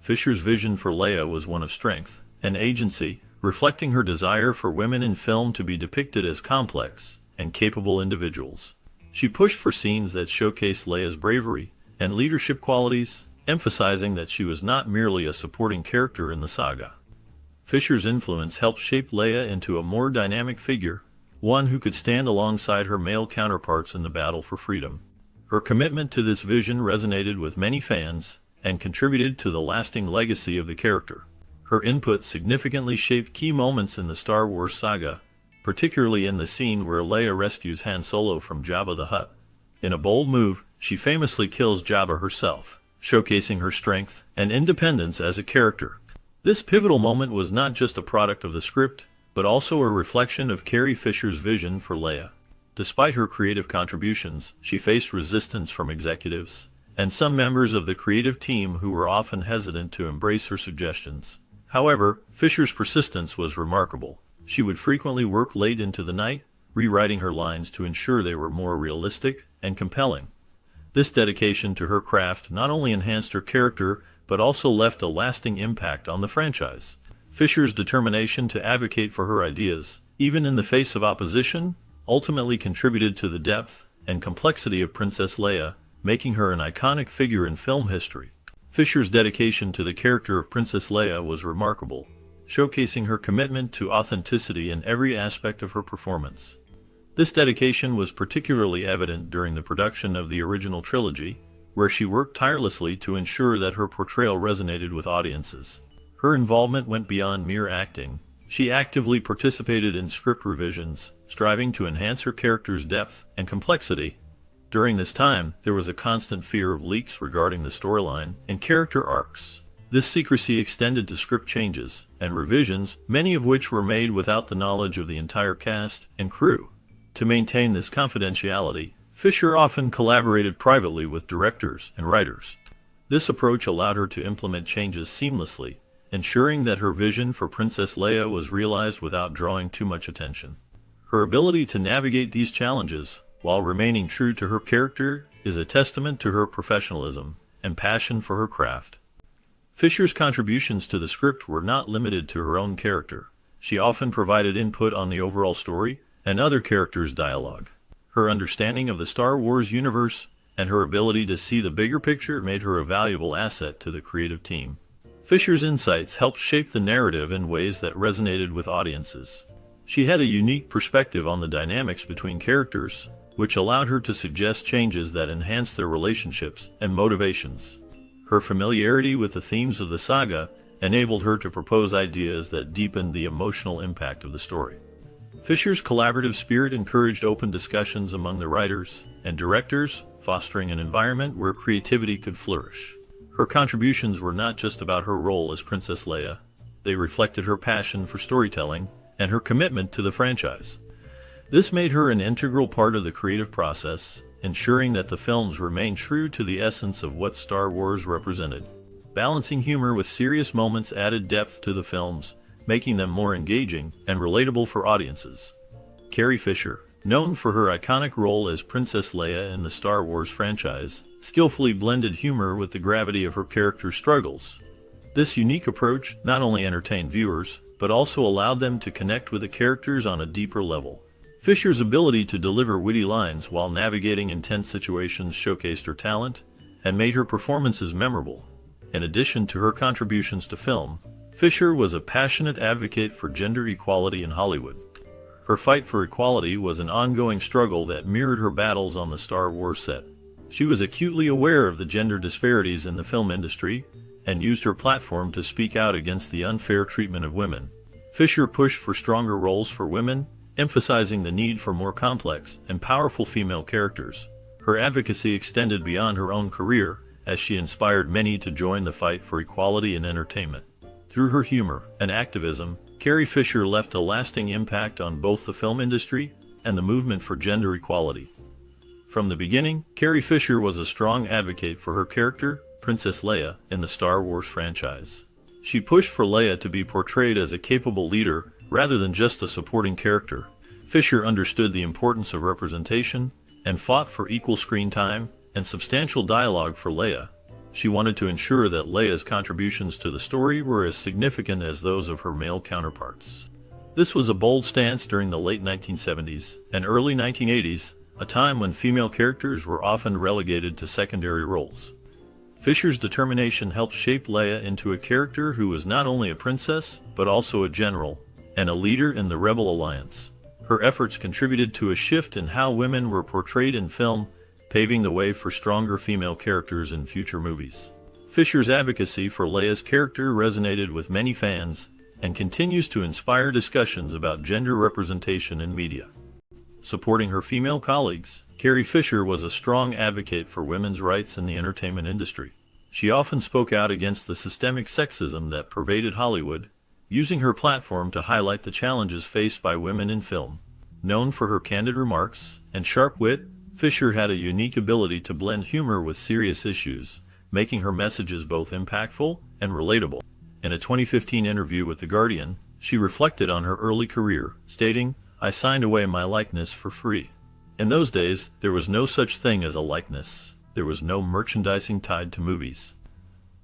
Fisher's vision for Leia was one of strength and agency, reflecting her desire for women in film to be depicted as complex and capable individuals. She pushed for scenes that showcased Leia's bravery and leadership qualities, emphasizing that she was not merely a supporting character in the saga. Fisher's influence helped shape Leia into a more dynamic figure, one who could stand alongside her male counterparts in the battle for freedom. Her commitment to this vision resonated with many fans and contributed to the lasting legacy of the character. Her input significantly shaped key moments in the Star Wars saga, particularly in the scene where Leia rescues Han Solo from Jabba the Hutt. In a bold move, she famously kills Jabba herself, showcasing her strength and independence as a character. This pivotal moment was not just a product of the script, but also a reflection of Carrie Fisher's vision for Leia. Despite her creative contributions, she faced resistance from executives and some members of the creative team who were often hesitant to embrace her suggestions. However, Fisher's persistence was remarkable. She would frequently work late into the night, rewriting her lines to ensure they were more realistic and compelling. This dedication to her craft not only enhanced her character, but also left a lasting impact on the franchise. Fisher's determination to advocate for her ideas, even in the face of opposition, ultimately contributed to the depth and complexity of Princess Leia, making her an iconic figure in film history. Fisher's dedication to the character of Princess Leia was remarkable, showcasing her commitment to authenticity in every aspect of her performance. This dedication was particularly evident during the production of the original trilogy, where she worked tirelessly to ensure that her portrayal resonated with audiences. Her involvement went beyond mere acting. She actively participated in script revisions, striving to enhance her character's depth and complexity. During this time, there was a constant fear of leaks regarding the storyline and character arcs. This secrecy extended to script changes and revisions, many of which were made without the knowledge of the entire cast and crew. To maintain this confidentiality, Fisher often collaborated privately with directors and writers. This approach allowed her to implement changes seamlessly, ensuring that her vision for Princess Leia was realized without drawing too much attention. Her ability to navigate these challenges while remaining true to her character is a testament to her professionalism and passion for her craft. Fisher's contributions to the script were not limited to her own character. She often provided input on the overall story and other characters' dialogue. Her understanding of the Star Wars universe and her ability to see the bigger picture made her a valuable asset to the creative team. Fisher's insights helped shape the narrative in ways that resonated with audiences. She had a unique perspective on the dynamics between characters, which allowed her to suggest changes that enhanced their relationships and motivations. Her familiarity with the themes of the saga enabled her to propose ideas that deepened the emotional impact of the story. Fisher's collaborative spirit encouraged open discussions among the writers and directors, fostering an environment where creativity could flourish. Her contributions were not just about her role as Princess Leia. They reflected her passion for storytelling and her commitment to the franchise. This made her an integral part of the creative process, ensuring that the films remained true to the essence of what Star Wars represented. Balancing humor with serious moments added depth to the films, making them more engaging and relatable for audiences. Carrie Fisher, known for her iconic role as Princess Leia in the Star Wars franchise, skillfully blended humor with the gravity of her character's struggles. This unique approach not only entertained viewers, but also allowed them to connect with the characters on a deeper level. Fisher's ability to deliver witty lines while navigating intense situations showcased her talent and made her performances memorable. In addition to her contributions to film, Fisher was a passionate advocate for gender equality in Hollywood. Her fight for equality was an ongoing struggle that mirrored her battles on the Star Wars set. She was acutely aware of the gender disparities in the film industry and used her platform to speak out against the unfair treatment of women. Fisher pushed for stronger roles for women, emphasizing the need for more complex and powerful female characters. Her advocacy extended beyond her own career, as she inspired many to join the fight for equality in entertainment. Through her humor and activism, Carrie Fisher left a lasting impact on both the film industry and the movement for gender equality. From the beginning, Carrie Fisher was a strong advocate for her character, Princess Leia, in the Star Wars franchise. She pushed for Leia to be portrayed as a capable leader rather than just a supporting character. Fisher understood the importance of representation and fought for equal screen time and substantial dialogue for Leia. She wanted to ensure that Leia's contributions to the story were as significant as those of her male counterparts. This was a bold stance during the late 1970s and early 1980s, a time when female characters were often relegated to secondary roles. Fisher's determination helped shape Leia into a character who was not only a princess, but also a general, and a leader in the Rebel Alliance. Her efforts contributed to a shift in how women were portrayed in film, paving the way for stronger female characters in future movies. Fisher's advocacy for Leia's character resonated with many fans, and continues to inspire discussions about gender representation in media. Supporting her female colleagues, Carrie Fisher was a strong advocate for women's rights in the entertainment industry. She often spoke out against the systemic sexism that pervaded Hollywood, using her platform to highlight the challenges faced by women in film. Known for her candid remarks and sharp wit, Fisher had a unique ability to blend humor with serious issues, making her messages both impactful and relatable. In a 2015 interview with The Guardian, she reflected on her early career, stating, "I signed away my likeness for free. In those days, there was no such thing as a likeness. There was no merchandising tied to movies."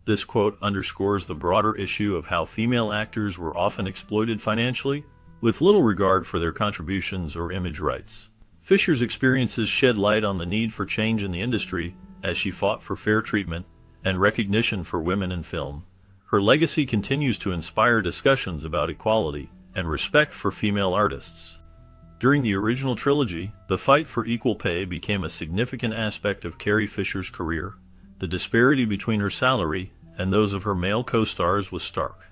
This quote underscores the broader issue of how female actors were often exploited financially, with little regard for their contributions or image rights. Fisher's experiences shed light on the need for change in the industry, as she fought for fair treatment and recognition for women in film. Her legacy continues to inspire discussions about equality and respect for female artists. During the original trilogy, the fight for equal pay became a significant aspect of Carrie Fisher's career. The disparity between her salary and those of her male co-stars was stark.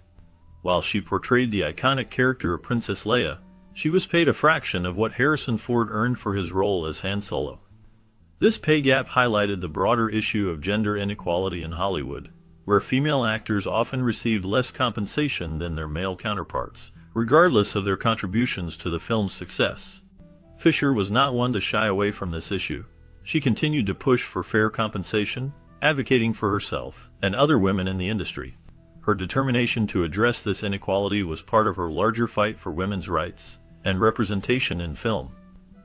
While she portrayed the iconic character of Princess Leia, she was paid a fraction of what Harrison Ford earned for his role as Han Solo. This pay gap highlighted the broader issue of gender inequality in Hollywood, where female actors often received less compensation than their male counterparts, regardless of their contributions to the film's success. Fisher was not one to shy away from this issue. She continued to push for fair compensation, advocating for herself and other women in the industry. Her determination to address this inequality was part of her larger fight for women's rights and representation in film.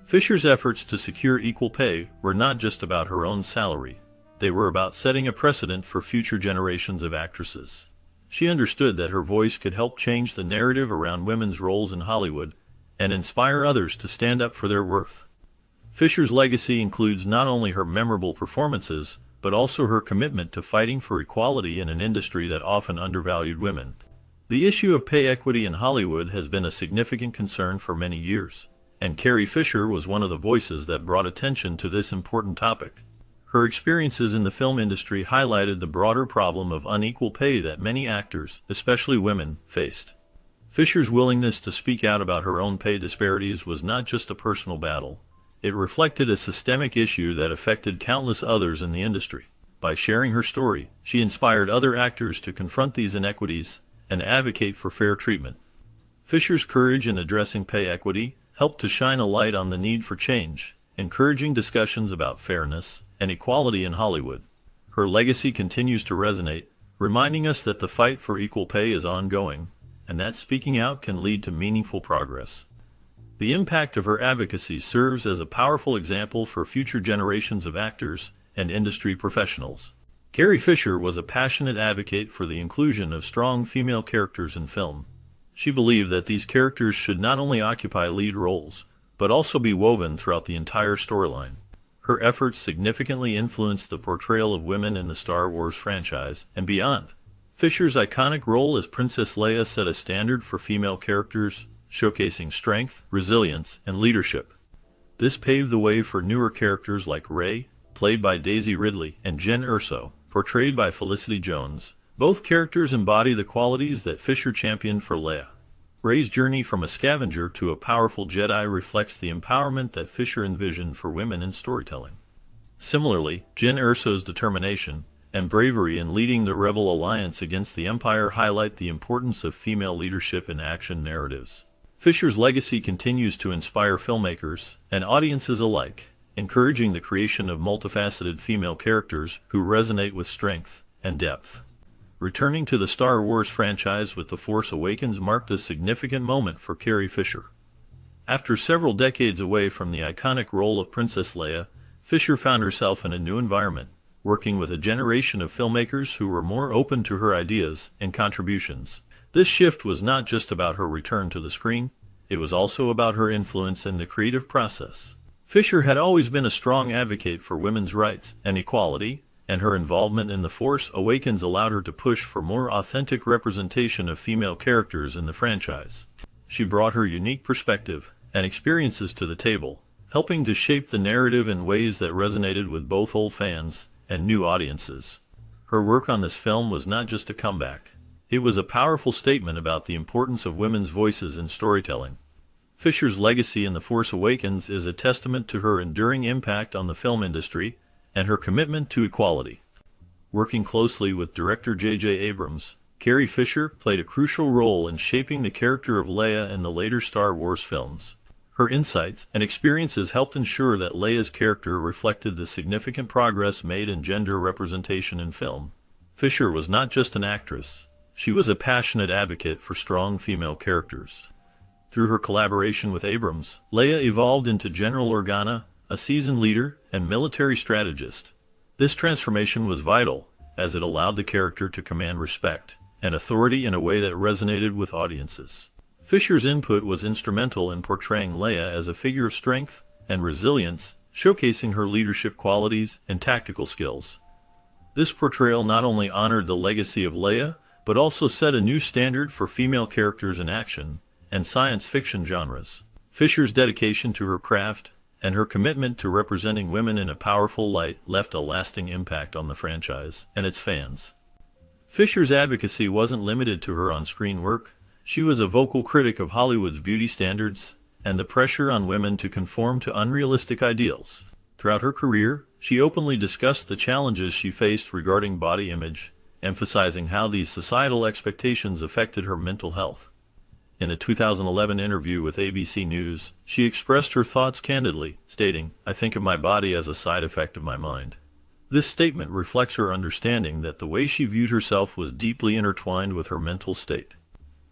Fisher's efforts to secure equal pay were not just about her own salary. They were about setting a precedent for future generations of actresses. She understood that her voice could help change the narrative around women's roles in Hollywood and inspire others to stand up for their worth. Fisher's legacy includes not only her memorable performances, but also her commitment to fighting for equality in an industry that often undervalued women. The issue of pay equity in Hollywood has been a significant concern for many years, and Carrie Fisher was one of the voices that brought attention to this important topic. Her experiences in the film industry highlighted the broader problem of unequal pay that many actors, especially women, faced. Fisher's willingness to speak out about her own pay disparities was not just a personal battle. It reflected a systemic issue that affected countless others in the industry. By sharing her story, she inspired other actors to confront these inequities and advocate for fair treatment. Fisher's courage in addressing pay equity helped to shine a light on the need for change, encouraging discussions about fairness and equality in Hollywood. Her legacy continues to resonate, reminding us that the fight for equal pay is ongoing, and that speaking out can lead to meaningful progress. The impact of her advocacy serves as a powerful example for future generations of actors and industry professionals. Carrie Fisher was a passionate advocate for the inclusion of strong female characters in film. She believed that these characters should not only occupy lead roles, but also be woven throughout the entire storyline. Her efforts significantly influenced the portrayal of women in the Star Wars franchise and beyond. Fisher's iconic role as Princess Leia set a standard for female characters, showcasing strength, resilience, and leadership. This paved the way for newer characters like Rey, played by Daisy Ridley, and Jyn Erso, portrayed by Felicity Jones. Both characters embody the qualities that Fisher championed for Leia. Rey's journey from a scavenger to a powerful Jedi reflects the empowerment that Fisher envisioned for women in storytelling. Similarly, Jyn Erso's determination and bravery in leading the Rebel Alliance against the Empire highlight the importance of female leadership in action narratives. Fisher's legacy continues to inspire filmmakers and audiences alike, encouraging the creation of multifaceted female characters who resonate with strength and depth. Returning to the Star Wars franchise with The Force Awakens marked a significant moment for Carrie Fisher. After several decades away from the iconic role of Princess Leia, Fisher found herself in a new environment, working with a generation of filmmakers who were more open to her ideas and contributions. This shift was not just about her return to the screen, it was also about her influence in the creative process. Fisher had always been a strong advocate for women's rights and equality, and her involvement in The Force Awakens allowed her to push for more authentic representation of female characters in the franchise. She brought her unique perspective and experiences to the table, helping to shape the narrative in ways that resonated with both old fans and new audiences. Her work on this film was not just a comeback. It was a powerful statement about the importance of women's voices in storytelling. Fisher's legacy in The Force Awakens is a testament to her enduring impact on the film industry and her commitment to equality. Working closely with director J.J. Abrams, Carrie Fisher played a crucial role in shaping the character of Leia in the later Star Wars films. Her insights and experiences helped ensure that Leia's character reflected the significant progress made in gender representation in film. Fisher was not just an actress. She was a passionate advocate for strong female characters. Through her collaboration with Abrams, Leia evolved into General Organa, a seasoned leader and military strategist. This transformation was vital, as it allowed the character to command respect and authority in a way that resonated with audiences. Fisher's input was instrumental in portraying Leia as a figure of strength and resilience, showcasing her leadership qualities and tactical skills. This portrayal not only honored the legacy of Leia, but also set a new standard for female characters in action and science fiction genres. Fisher's dedication to her craft and her commitment to representing women in a powerful light left a lasting impact on the franchise and its fans. Fisher's advocacy wasn't limited to her on-screen work. She was a vocal critic of Hollywood's beauty standards and the pressure on women to conform to unrealistic ideals. Throughout her career, she openly discussed the challenges she faced regarding body image, emphasizing how these societal expectations affected her mental health. In a 2011 interview with ABC News, she expressed her thoughts candidly, stating, "I think of my body as a side effect of my mind." This statement reflects her understanding that the way she viewed herself was deeply intertwined with her mental state.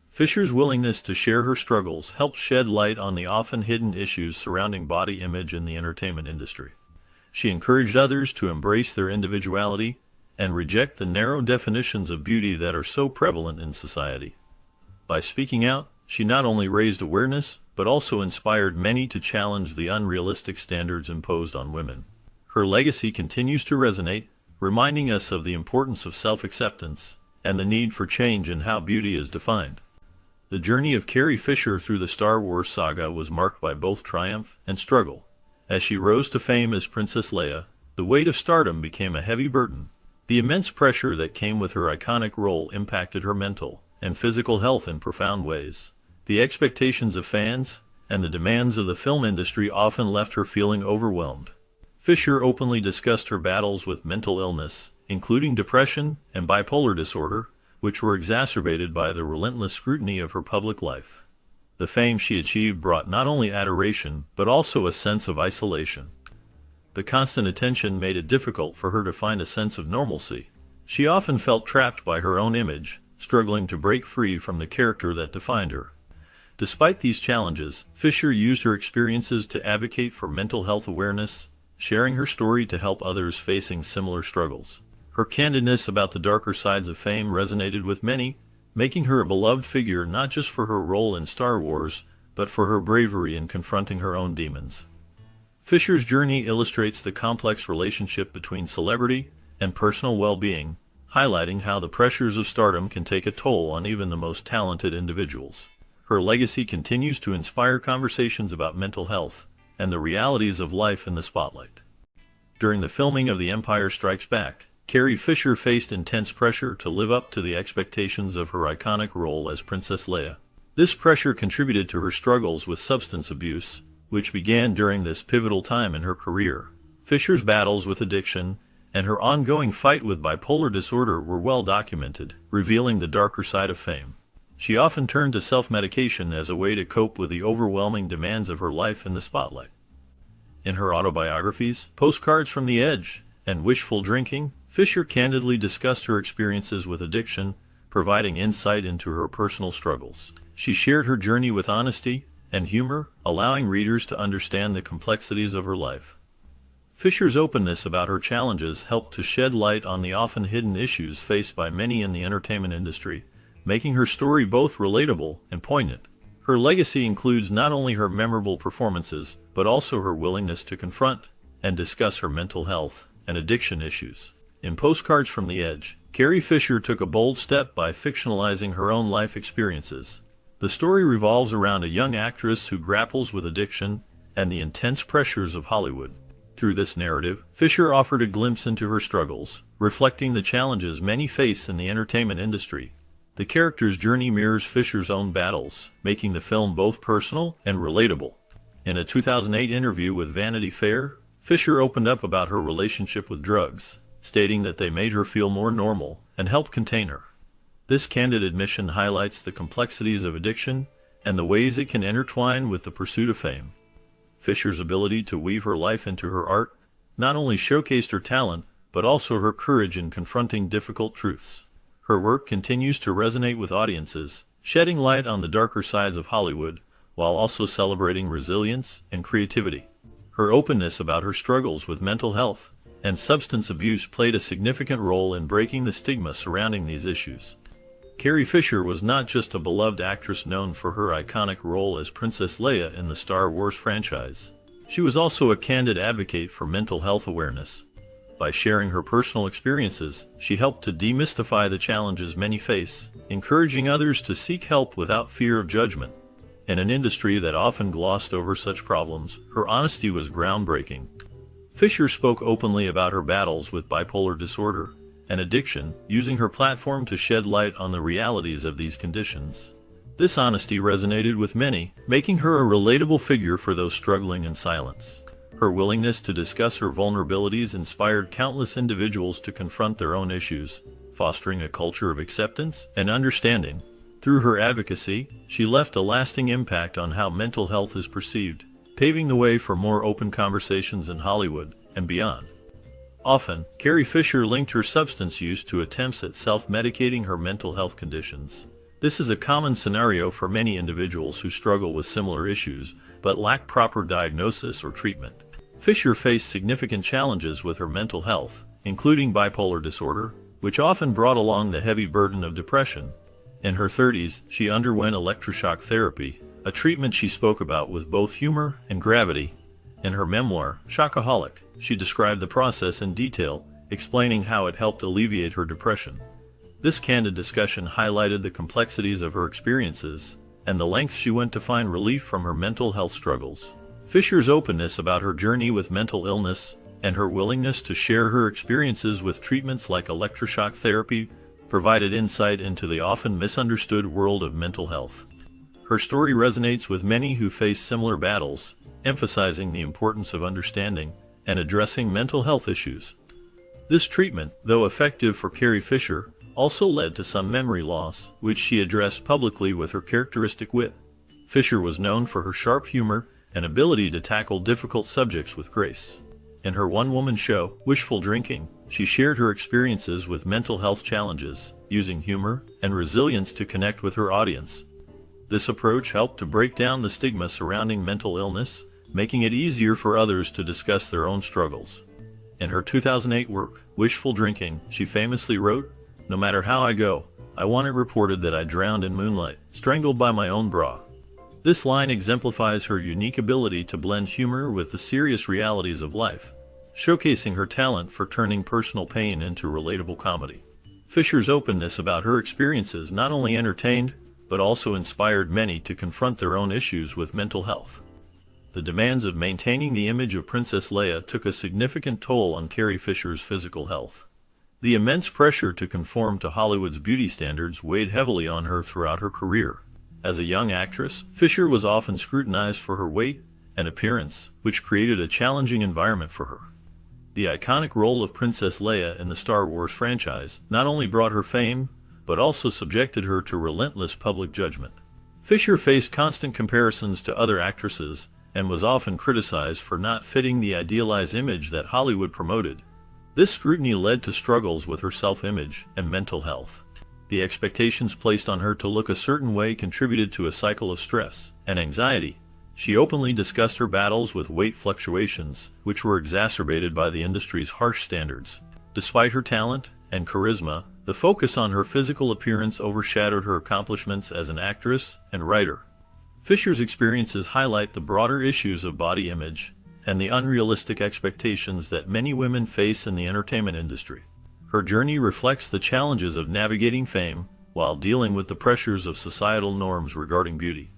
Fisher's willingness to share her struggles helped shed light on the often hidden issues surrounding body image in the entertainment industry. She encouraged others to embrace their individuality and reject the narrow definitions of beauty that are so prevalent in society. By speaking out, she not only raised awareness, but also inspired many to challenge the unrealistic standards imposed on women. Her legacy continues to resonate, reminding us of the importance of self-acceptance and the need for change in how beauty is defined. The journey of Carrie Fisher through the Star Wars saga was marked by both triumph and struggle. As she rose to fame as Princess Leia, the weight of stardom became a heavy burden. The immense pressure that came with her iconic role impacted her mental and physical health in profound ways. The expectations of fans and the demands of the film industry often left her feeling overwhelmed. Fisher openly discussed her battles with mental illness, including depression and bipolar disorder, which were exacerbated by the relentless scrutiny of her public life. The fame she achieved brought not only adoration, but also a sense of isolation. The constant attention made it difficult for her to find a sense of normalcy. She often felt trapped by her own image, struggling to break free from the character that defined her. Despite these challenges, Fisher used her experiences to advocate for mental health awareness, sharing her story to help others facing similar struggles. Her candidness about the darker sides of fame resonated with many, making her a beloved figure not just for her role in Star Wars, but for her bravery in confronting her own demons. Fisher's journey illustrates the complex relationship between celebrity and personal well-being, highlighting how the pressures of stardom can take a toll on even the most talented individuals. Her legacy continues to inspire conversations about mental health and the realities of life in the spotlight. During the filming of The Empire Strikes Back, Carrie Fisher faced intense pressure to live up to the expectations of her iconic role as Princess Leia. This pressure contributed to her struggles with substance abuse, which began during this pivotal time in her career. Fisher's battles with addiction and her ongoing fight with bipolar disorder were well documented, revealing the darker side of fame. She often turned to self-medication as a way to cope with the overwhelming demands of her life in the spotlight. In her autobiographies, Postcards from the Edge and Wishful Drinking, Fisher candidly discussed her experiences with addiction, providing insight into her personal struggles. She shared her journey with honesty and humor, allowing readers to understand the complexities of her life. Fisher's openness about her challenges helped to shed light on the often hidden issues faced by many in the entertainment industry, making her story both relatable and poignant. Her legacy includes not only her memorable performances, but also her willingness to confront and discuss her mental health and addiction issues. In Postcards from the Edge, Carrie Fisher took a bold step by fictionalizing her own life experiences. The story revolves around a young actress who grapples with addiction and the intense pressures of Hollywood. Through this narrative, Fisher offered a glimpse into her struggles, reflecting the challenges many face in the entertainment industry. The character's journey mirrors Fisher's own battles, making the film both personal and relatable. In a 2008 interview with Vanity Fair, Fisher opened up about her relationship with drugs, stating that they made her feel more normal and helped contain her. This candid admission highlights the complexities of addiction and the ways it can intertwine with the pursuit of fame. Fisher's ability to weave her life into her art not only showcased her talent, but also her courage in confronting difficult truths. Her work continues to resonate with audiences, shedding light on the darker sides of Hollywood, while also celebrating resilience and creativity. Her openness about her struggles with mental health and substance abuse played a significant role in breaking the stigma surrounding these issues. Carrie Fisher was not just a beloved actress known for her iconic role as Princess Leia in the Star Wars franchise. She was also a candid advocate for mental health awareness. By sharing her personal experiences, she helped to demystify the challenges many face, encouraging others to seek help without fear of judgment. In an industry that often glossed over such problems, her honesty was groundbreaking. Fisher spoke openly about her battles with bipolar disorder and addiction, using her platform to shed light on the realities of these conditions. This honesty resonated with many, making her a relatable figure for those struggling in silence. Her willingness to discuss her vulnerabilities inspired countless individuals to confront their own issues, fostering a culture of acceptance and understanding. Through her advocacy, she left a lasting impact on how mental health is perceived, paving the way for more open conversations in Hollywood and beyond. Often, Carrie Fisher linked her substance use to attempts at self-medicating her mental health conditions. This is a common scenario for many individuals who struggle with similar issues, but lack proper diagnosis or treatment. Fisher faced significant challenges with her mental health, including bipolar disorder, which often brought along the heavy burden of depression. In her 30s, she underwent electroshock therapy, a treatment she spoke about with both humor and gravity. In her memoir, Shockaholic, she described the process in detail, explaining how it helped alleviate her depression. This candid discussion highlighted the complexities of her experiences and the lengths she went to find relief from her mental health struggles. Fisher's openness about her journey with mental illness and her willingness to share her experiences with treatments like electroshock therapy provided insight into the often misunderstood world of mental health. Her story resonates with many who face similar battles, emphasizing the importance of understanding and addressing mental health issues. This treatment, though effective for Carrie Fisher, also led to some memory loss, which she addressed publicly with her characteristic wit. Fisher was known for her sharp humor and ability to tackle difficult subjects with grace. In her one-woman show, Wishful Drinking, she shared her experiences with mental health challenges, using humor and resilience to connect with her audience. This approach helped to break down the stigma surrounding mental illness, making it easier for others to discuss their own struggles. In her 2008 work, Wishful Drinking, she famously wrote, "No matter how I go, I want it reported that I drowned in moonlight, strangled by my own bra." This line exemplifies her unique ability to blend humor with the serious realities of life, showcasing her talent for turning personal pain into relatable comedy. Fisher's openness about her experiences not only entertained, but also inspired many to confront their own issues with mental health. The demands of maintaining the image of Princess Leia took a significant toll on Carrie Fisher's physical health. The immense pressure to conform to Hollywood's beauty standards weighed heavily on her throughout her career. As a young actress, Fisher was often scrutinized for her weight and appearance, which created a challenging environment for her. The iconic role of Princess Leia in the Star Wars franchise not only brought her fame, but also subjected her to relentless public judgment. Fisher faced constant comparisons to other actresses and was often criticized for not fitting the idealized image that Hollywood promoted. This scrutiny led to struggles with her self-image and mental health. The expectations placed on her to look a certain way contributed to a cycle of stress and anxiety. She openly discussed her battles with weight fluctuations, which were exacerbated by the industry's harsh standards. Despite her talent and charisma, the focus on her physical appearance overshadowed her accomplishments as an actress and writer. Fisher's experiences highlight the broader issues of body image and the unrealistic expectations that many women face in the entertainment industry. Her journey reflects the challenges of navigating fame while dealing with the pressures of societal norms regarding beauty.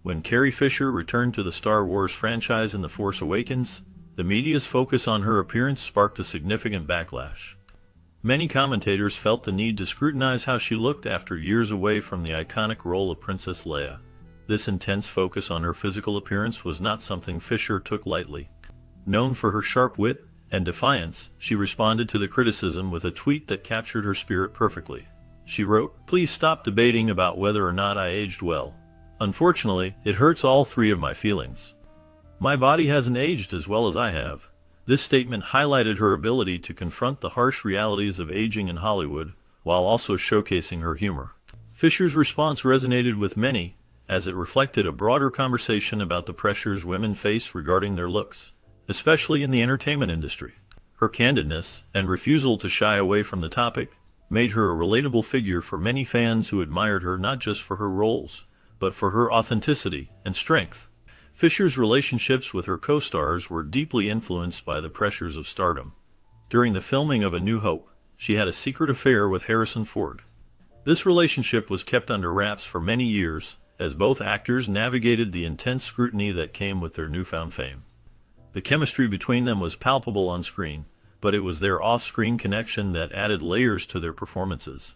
When Carrie Fisher returned to the Star Wars franchise in The Force Awakens, the media's focus on her appearance sparked a significant backlash. Many commentators felt the need to scrutinize how she looked after years away from the iconic role of Princess Leia. This intense focus on her physical appearance was not something Fisher took lightly. Known for her sharp wit and defiance, she responded to the criticism with a tweet that captured her spirit perfectly. She wrote, "Please stop debating about whether or not I aged well. Unfortunately, it hurts all three of my feelings. My body hasn't aged as well as I have." This statement highlighted her ability to confront the harsh realities of aging in Hollywood, while also showcasing her humor. Fisher's response resonated with many, as it reflected a broader conversation about the pressures women face regarding their looks, especially in the entertainment industry. Her candidness and refusal to shy away from the topic made her a relatable figure for many fans who admired her not just for her roles, but for her authenticity and strength. Fisher's relationships with her co-stars were deeply influenced by the pressures of stardom. During the filming of A New Hope, she had a secret affair with Harrison Ford. This relationship was kept under wraps for many years, as both actors navigated the intense scrutiny that came with their newfound fame. The chemistry between them was palpable on screen, but it was their off-screen connection that added layers to their performances.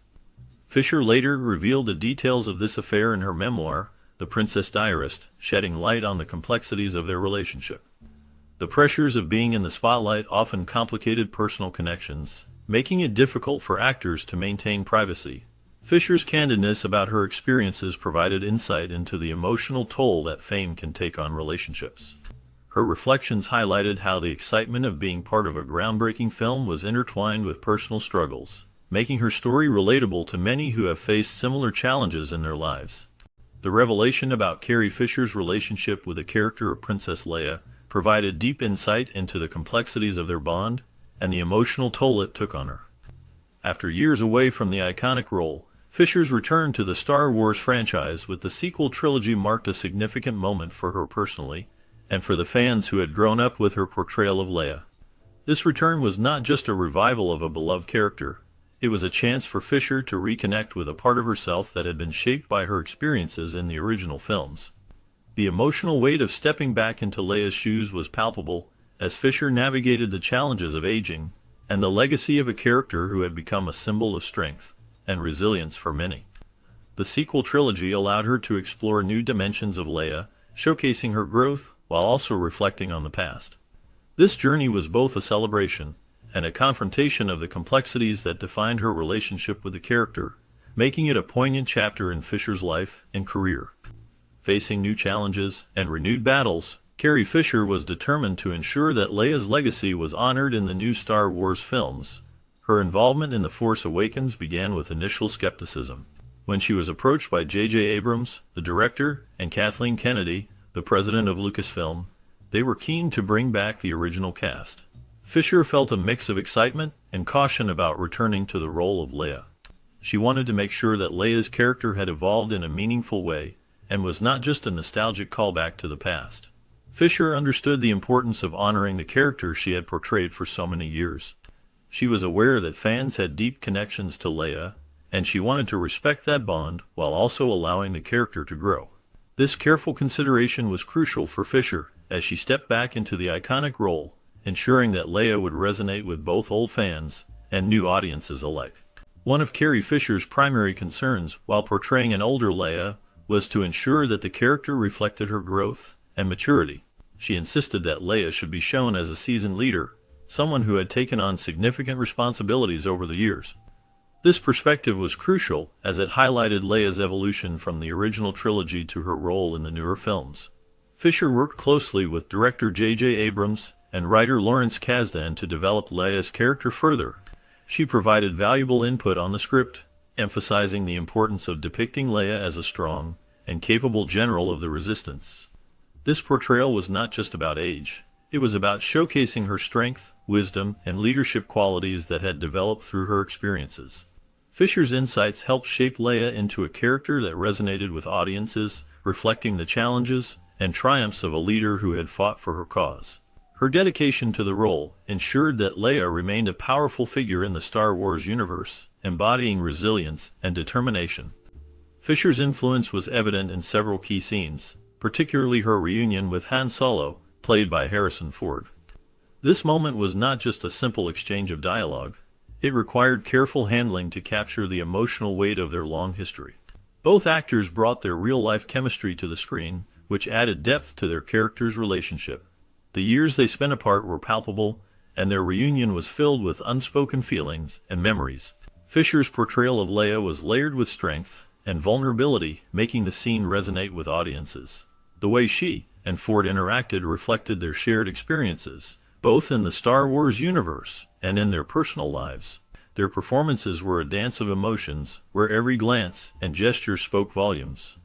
Fisher later revealed the details of this affair in her memoir, The Princess Diarist, shedding light on the complexities of their relationship. The pressures of being in the spotlight often complicated personal connections, making it difficult for actors to maintain privacy. Fisher's candidness about her experiences provided insight into the emotional toll that fame can take on relationships. Her reflections highlighted how the excitement of being part of a groundbreaking film was intertwined with personal struggles, making her story relatable to many who have faced similar challenges in their lives. The revelation about Carrie Fisher's relationship with the character of Princess Leia provided deep insight into the complexities of their bond and the emotional toll it took on her. After years away from the iconic role, Fisher's return to the Star Wars franchise with the sequel trilogy marked a significant moment for her personally, and for the fans who had grown up with her portrayal of Leia. This return was not just a revival of a beloved character, it was a chance for Fisher to reconnect with a part of herself that had been shaped by her experiences in the original films. The emotional weight of stepping back into Leia's shoes was palpable, as Fisher navigated the challenges of aging, and the legacy of a character who had become a symbol of strength and resilience for many. The sequel trilogy allowed her to explore new dimensions of Leia, showcasing her growth while also reflecting on the past. This journey was both a celebration and a confrontation of the complexities that defined her relationship with the character, making it a poignant chapter in Fisher's life and career. Facing new challenges and renewed battles, Carrie Fisher was determined to ensure that Leia's legacy was honored in the new Star Wars films. Her involvement in The Force Awakens began with initial skepticism. When she was approached by J.J. Abrams, the director, and Kathleen Kennedy, the president of Lucasfilm, they were keen to bring back the original cast. Fisher felt a mix of excitement and caution about returning to the role of Leia. She wanted to make sure that Leia's character had evolved in a meaningful way and was not just a nostalgic callback to the past. Fisher understood the importance of honoring the character she had portrayed for so many years. She was aware that fans had deep connections to Leia, and she wanted to respect that bond while also allowing the character to grow. This careful consideration was crucial for Fisher as she stepped back into the iconic role, ensuring that Leia would resonate with both old fans and new audiences alike. One of Carrie Fisher's primary concerns while portraying an older Leia was to ensure that the character reflected her growth and maturity. She insisted that Leia should be shown as a seasoned leader, someone who had taken on significant responsibilities over the years. This perspective was crucial as it highlighted Leia's evolution from the original trilogy to her role in the newer films. Fisher worked closely with director J.J. Abrams and writer Lawrence Kasdan to develop Leia's character further. She provided valuable input on the script, emphasizing the importance of depicting Leia as a strong and capable general of the Resistance. This portrayal was not just about age. It was about showcasing her strength, wisdom, and leadership qualities that had developed through her experiences. Fisher's insights helped shape Leia into a character that resonated with audiences, reflecting the challenges and triumphs of a leader who had fought for her cause. Her dedication to the role ensured that Leia remained a powerful figure in the Star Wars universe, embodying resilience and determination. Fisher's influence was evident in several key scenes, particularly her reunion with Han Solo, played by Harrison Ford. This moment was not just a simple exchange of dialogue. It required careful handling to capture the emotional weight of their long history. Both actors brought their real-life chemistry to the screen, which added depth to their characters' relationship. The years they spent apart were palpable, and their reunion was filled with unspoken feelings and memories. Fisher's portrayal of Leia was layered with strength and vulnerability, making the scene resonate with audiences. The way she and Ford interacted reflected their shared experiences, both in the Star Wars universe and in their personal lives. Their performances were a dance of emotions, where every glance and gesture spoke volumes.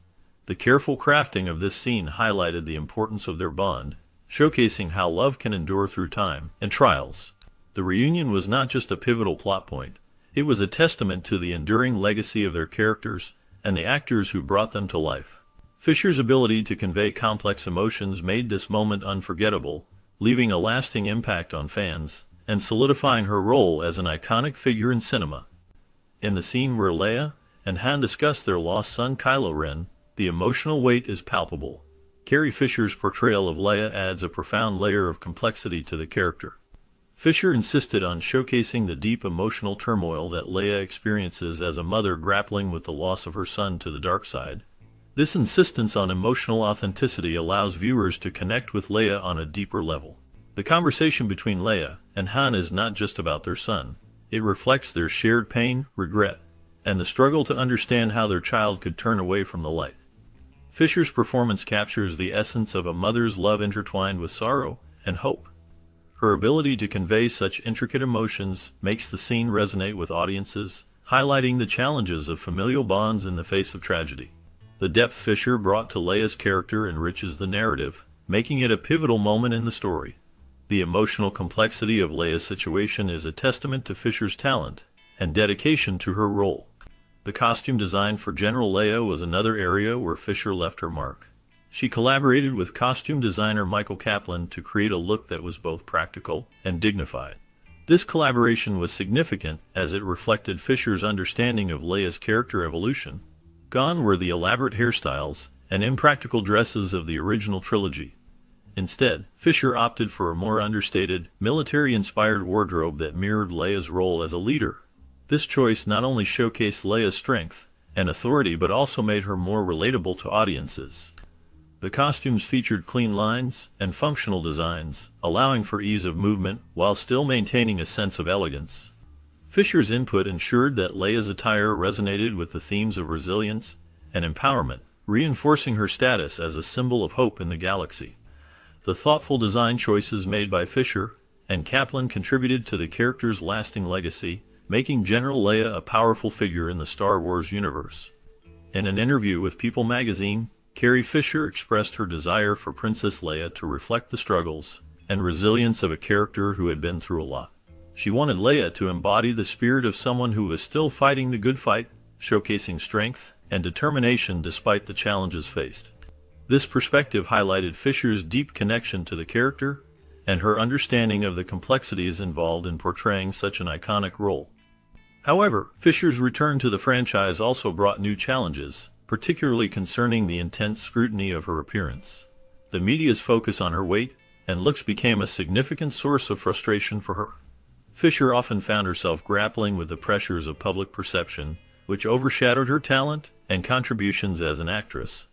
The careful crafting of this scene highlighted the importance of their bond, showcasing how love can endure through time and trials. The reunion was not just a pivotal plot point. It was a testament to the enduring legacy of their characters and the actors who brought them to life. Fisher's ability to convey complex emotions made this moment unforgettable, leaving a lasting impact on fans and solidifying her role as an iconic figure in cinema. In the scene where Leia and Han discuss their lost son Kylo Ren, the emotional weight is palpable. Carrie Fisher's portrayal of Leia adds a profound layer of complexity to the character. Fisher insisted on showcasing the deep emotional turmoil that Leia experiences as a mother grappling with the loss of her son to the dark side. This insistence on emotional authenticity allows viewers to connect with Leia on a deeper level. The conversation between Leia and Han is not just about their son. It reflects their shared pain, regret, and the struggle to understand how their child could turn away from the light. Fisher's performance captures the essence of a mother's love intertwined with sorrow and hope. Her ability to convey such intricate emotions makes the scene resonate with audiences, highlighting the challenges of familial bonds in the face of tragedy. The depth Fisher brought to Leia's character enriches the narrative, making it a pivotal moment in the story. The emotional complexity of Leia's situation is a testament to Fisher's talent and dedication to her role. The costume design for General Leia was another area where Fisher left her mark. She collaborated with costume designer Michael Kaplan to create a look that was both practical and dignified. This collaboration was significant as it reflected Fisher's understanding of Leia's character evolution. Gone were the elaborate hairstyles and impractical dresses of the original trilogy. Instead, Fisher opted for a more understated, military-inspired wardrobe that mirrored Leia's role as a leader. This choice not only showcased Leia's strength and authority but also made her more relatable to audiences. The costumes featured clean lines and functional designs, allowing for ease of movement while still maintaining a sense of elegance. Fisher's input ensured that Leia's attire resonated with the themes of resilience and empowerment, reinforcing her status as a symbol of hope in the galaxy. The thoughtful design choices made by Fisher and Kaplan contributed to the character's lasting legacy, making General Leia a powerful figure in the Star Wars universe. In an interview with People magazine, Carrie Fisher expressed her desire for Princess Leia to reflect the struggles and resilience of a character who had been through a lot. She wanted Leia to embody the spirit of someone who was still fighting the good fight, showcasing strength and determination despite the challenges faced. This perspective highlighted Fisher's deep connection to the character and her understanding of the complexities involved in portraying such an iconic role. However, Fisher's return to the franchise also brought new challenges, particularly concerning the intense scrutiny of her appearance. The media's focus on her weight and looks became a significant source of frustration for her. Fisher often found herself grappling with the pressures of public perception, which overshadowed her talent and contributions as an actress.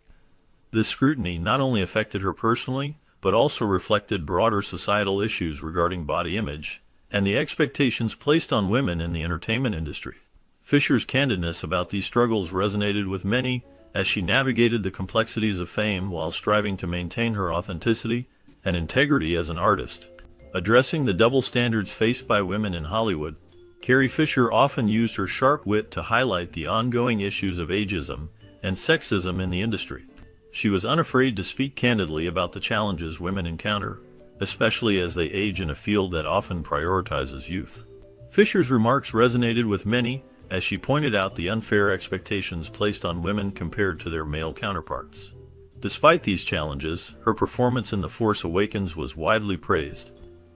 This scrutiny not only affected her personally, but also reflected broader societal issues regarding body image and the expectations placed on women in the entertainment industry. Fisher's candidness about these struggles resonated with many as she navigated the complexities of fame while striving to maintain her authenticity and integrity as an artist. Addressing the double standards faced by women in Hollywood, Carrie Fisher often used her sharp wit to highlight the ongoing issues of ageism and sexism in the industry. She was unafraid to speak candidly about the challenges women encounter, especially as they age in a field that often prioritizes youth. Fisher's remarks resonated with many as she pointed out the unfair expectations placed on women compared to their male counterparts. Despite these challenges, her performance in The Force Awakens was widely praised.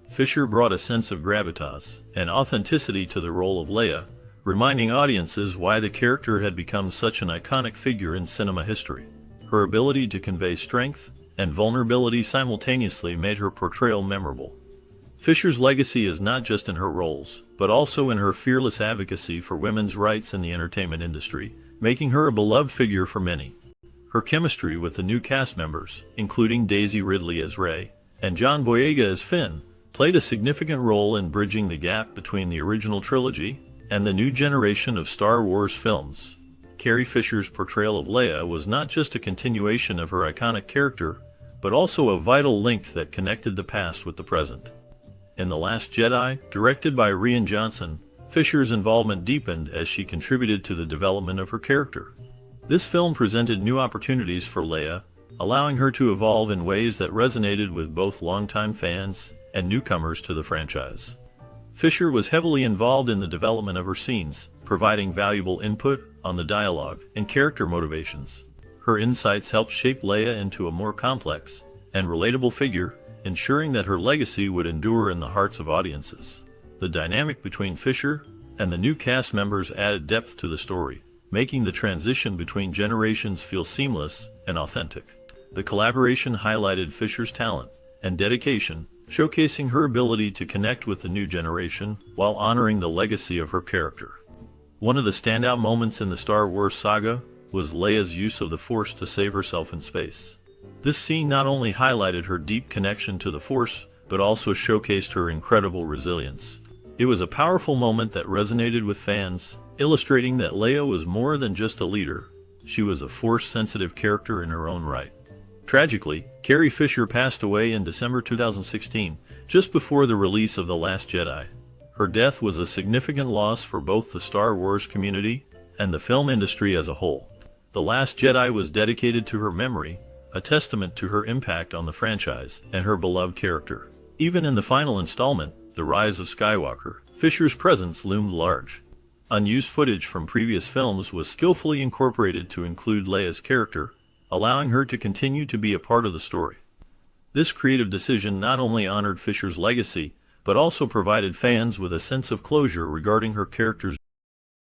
Fisher brought a sense of gravitas and authenticity to the role of Leia, reminding audiences why the character had become such an iconic figure in cinema history. Her ability to convey strength and vulnerability simultaneously made her portrayal memorable. Fisher's legacy is not just in her roles, but also in her fearless advocacy for women's rights in the entertainment industry, making her a beloved figure for many. Her chemistry with the new cast members, including Daisy Ridley as Rey and John Boyega as Finn, played a significant role in bridging the gap between the original trilogy and the new generation of Star Wars films. Carrie Fisher's portrayal of Leia was not just a continuation of her iconic character, but also a vital link that connected the past with the present. In The Last Jedi, directed by Rian Johnson, Fisher's involvement deepened as she contributed to the development of her character. This film presented new opportunities for Leia, allowing her to evolve in ways that resonated with both longtime fans and newcomers to the franchise. Fisher was heavily involved in the development of her scenes, providing valuable input on the dialogue and character motivations. Her insights helped shape Leia into a more complex and relatable figure, ensuring that her legacy would endure in the hearts of audiences. The dynamic between Fisher and the new cast members added depth to the story, making the transition between generations feel seamless and authentic. The collaboration highlighted Fisher's talent and dedication, showcasing her ability to connect with the new generation while honoring the legacy of her character. One of the standout moments in the Star Wars saga was Leia's use of the Force to save herself in space. This scene not only highlighted her deep connection to the Force, but also showcased her incredible resilience. It was a powerful moment that resonated with fans, illustrating that Leia was more than just a leader. She was a Force-sensitive character in her own right. Tragically, Carrie Fisher passed away in December 2016, just before the release of The Last Jedi. Her death was a significant loss for both the Star Wars community and the film industry as a whole. The Last Jedi was dedicated to her memory, a testament to her impact on the franchise and her beloved character. Even in the final installment, The Rise of Skywalker, Fisher's presence loomed large. Unused footage from previous films was skillfully incorporated to include Leia's character, allowing her to continue to be a part of the story. This creative decision not only honored Fisher's legacy, but also provided fans with a sense of closure regarding her character's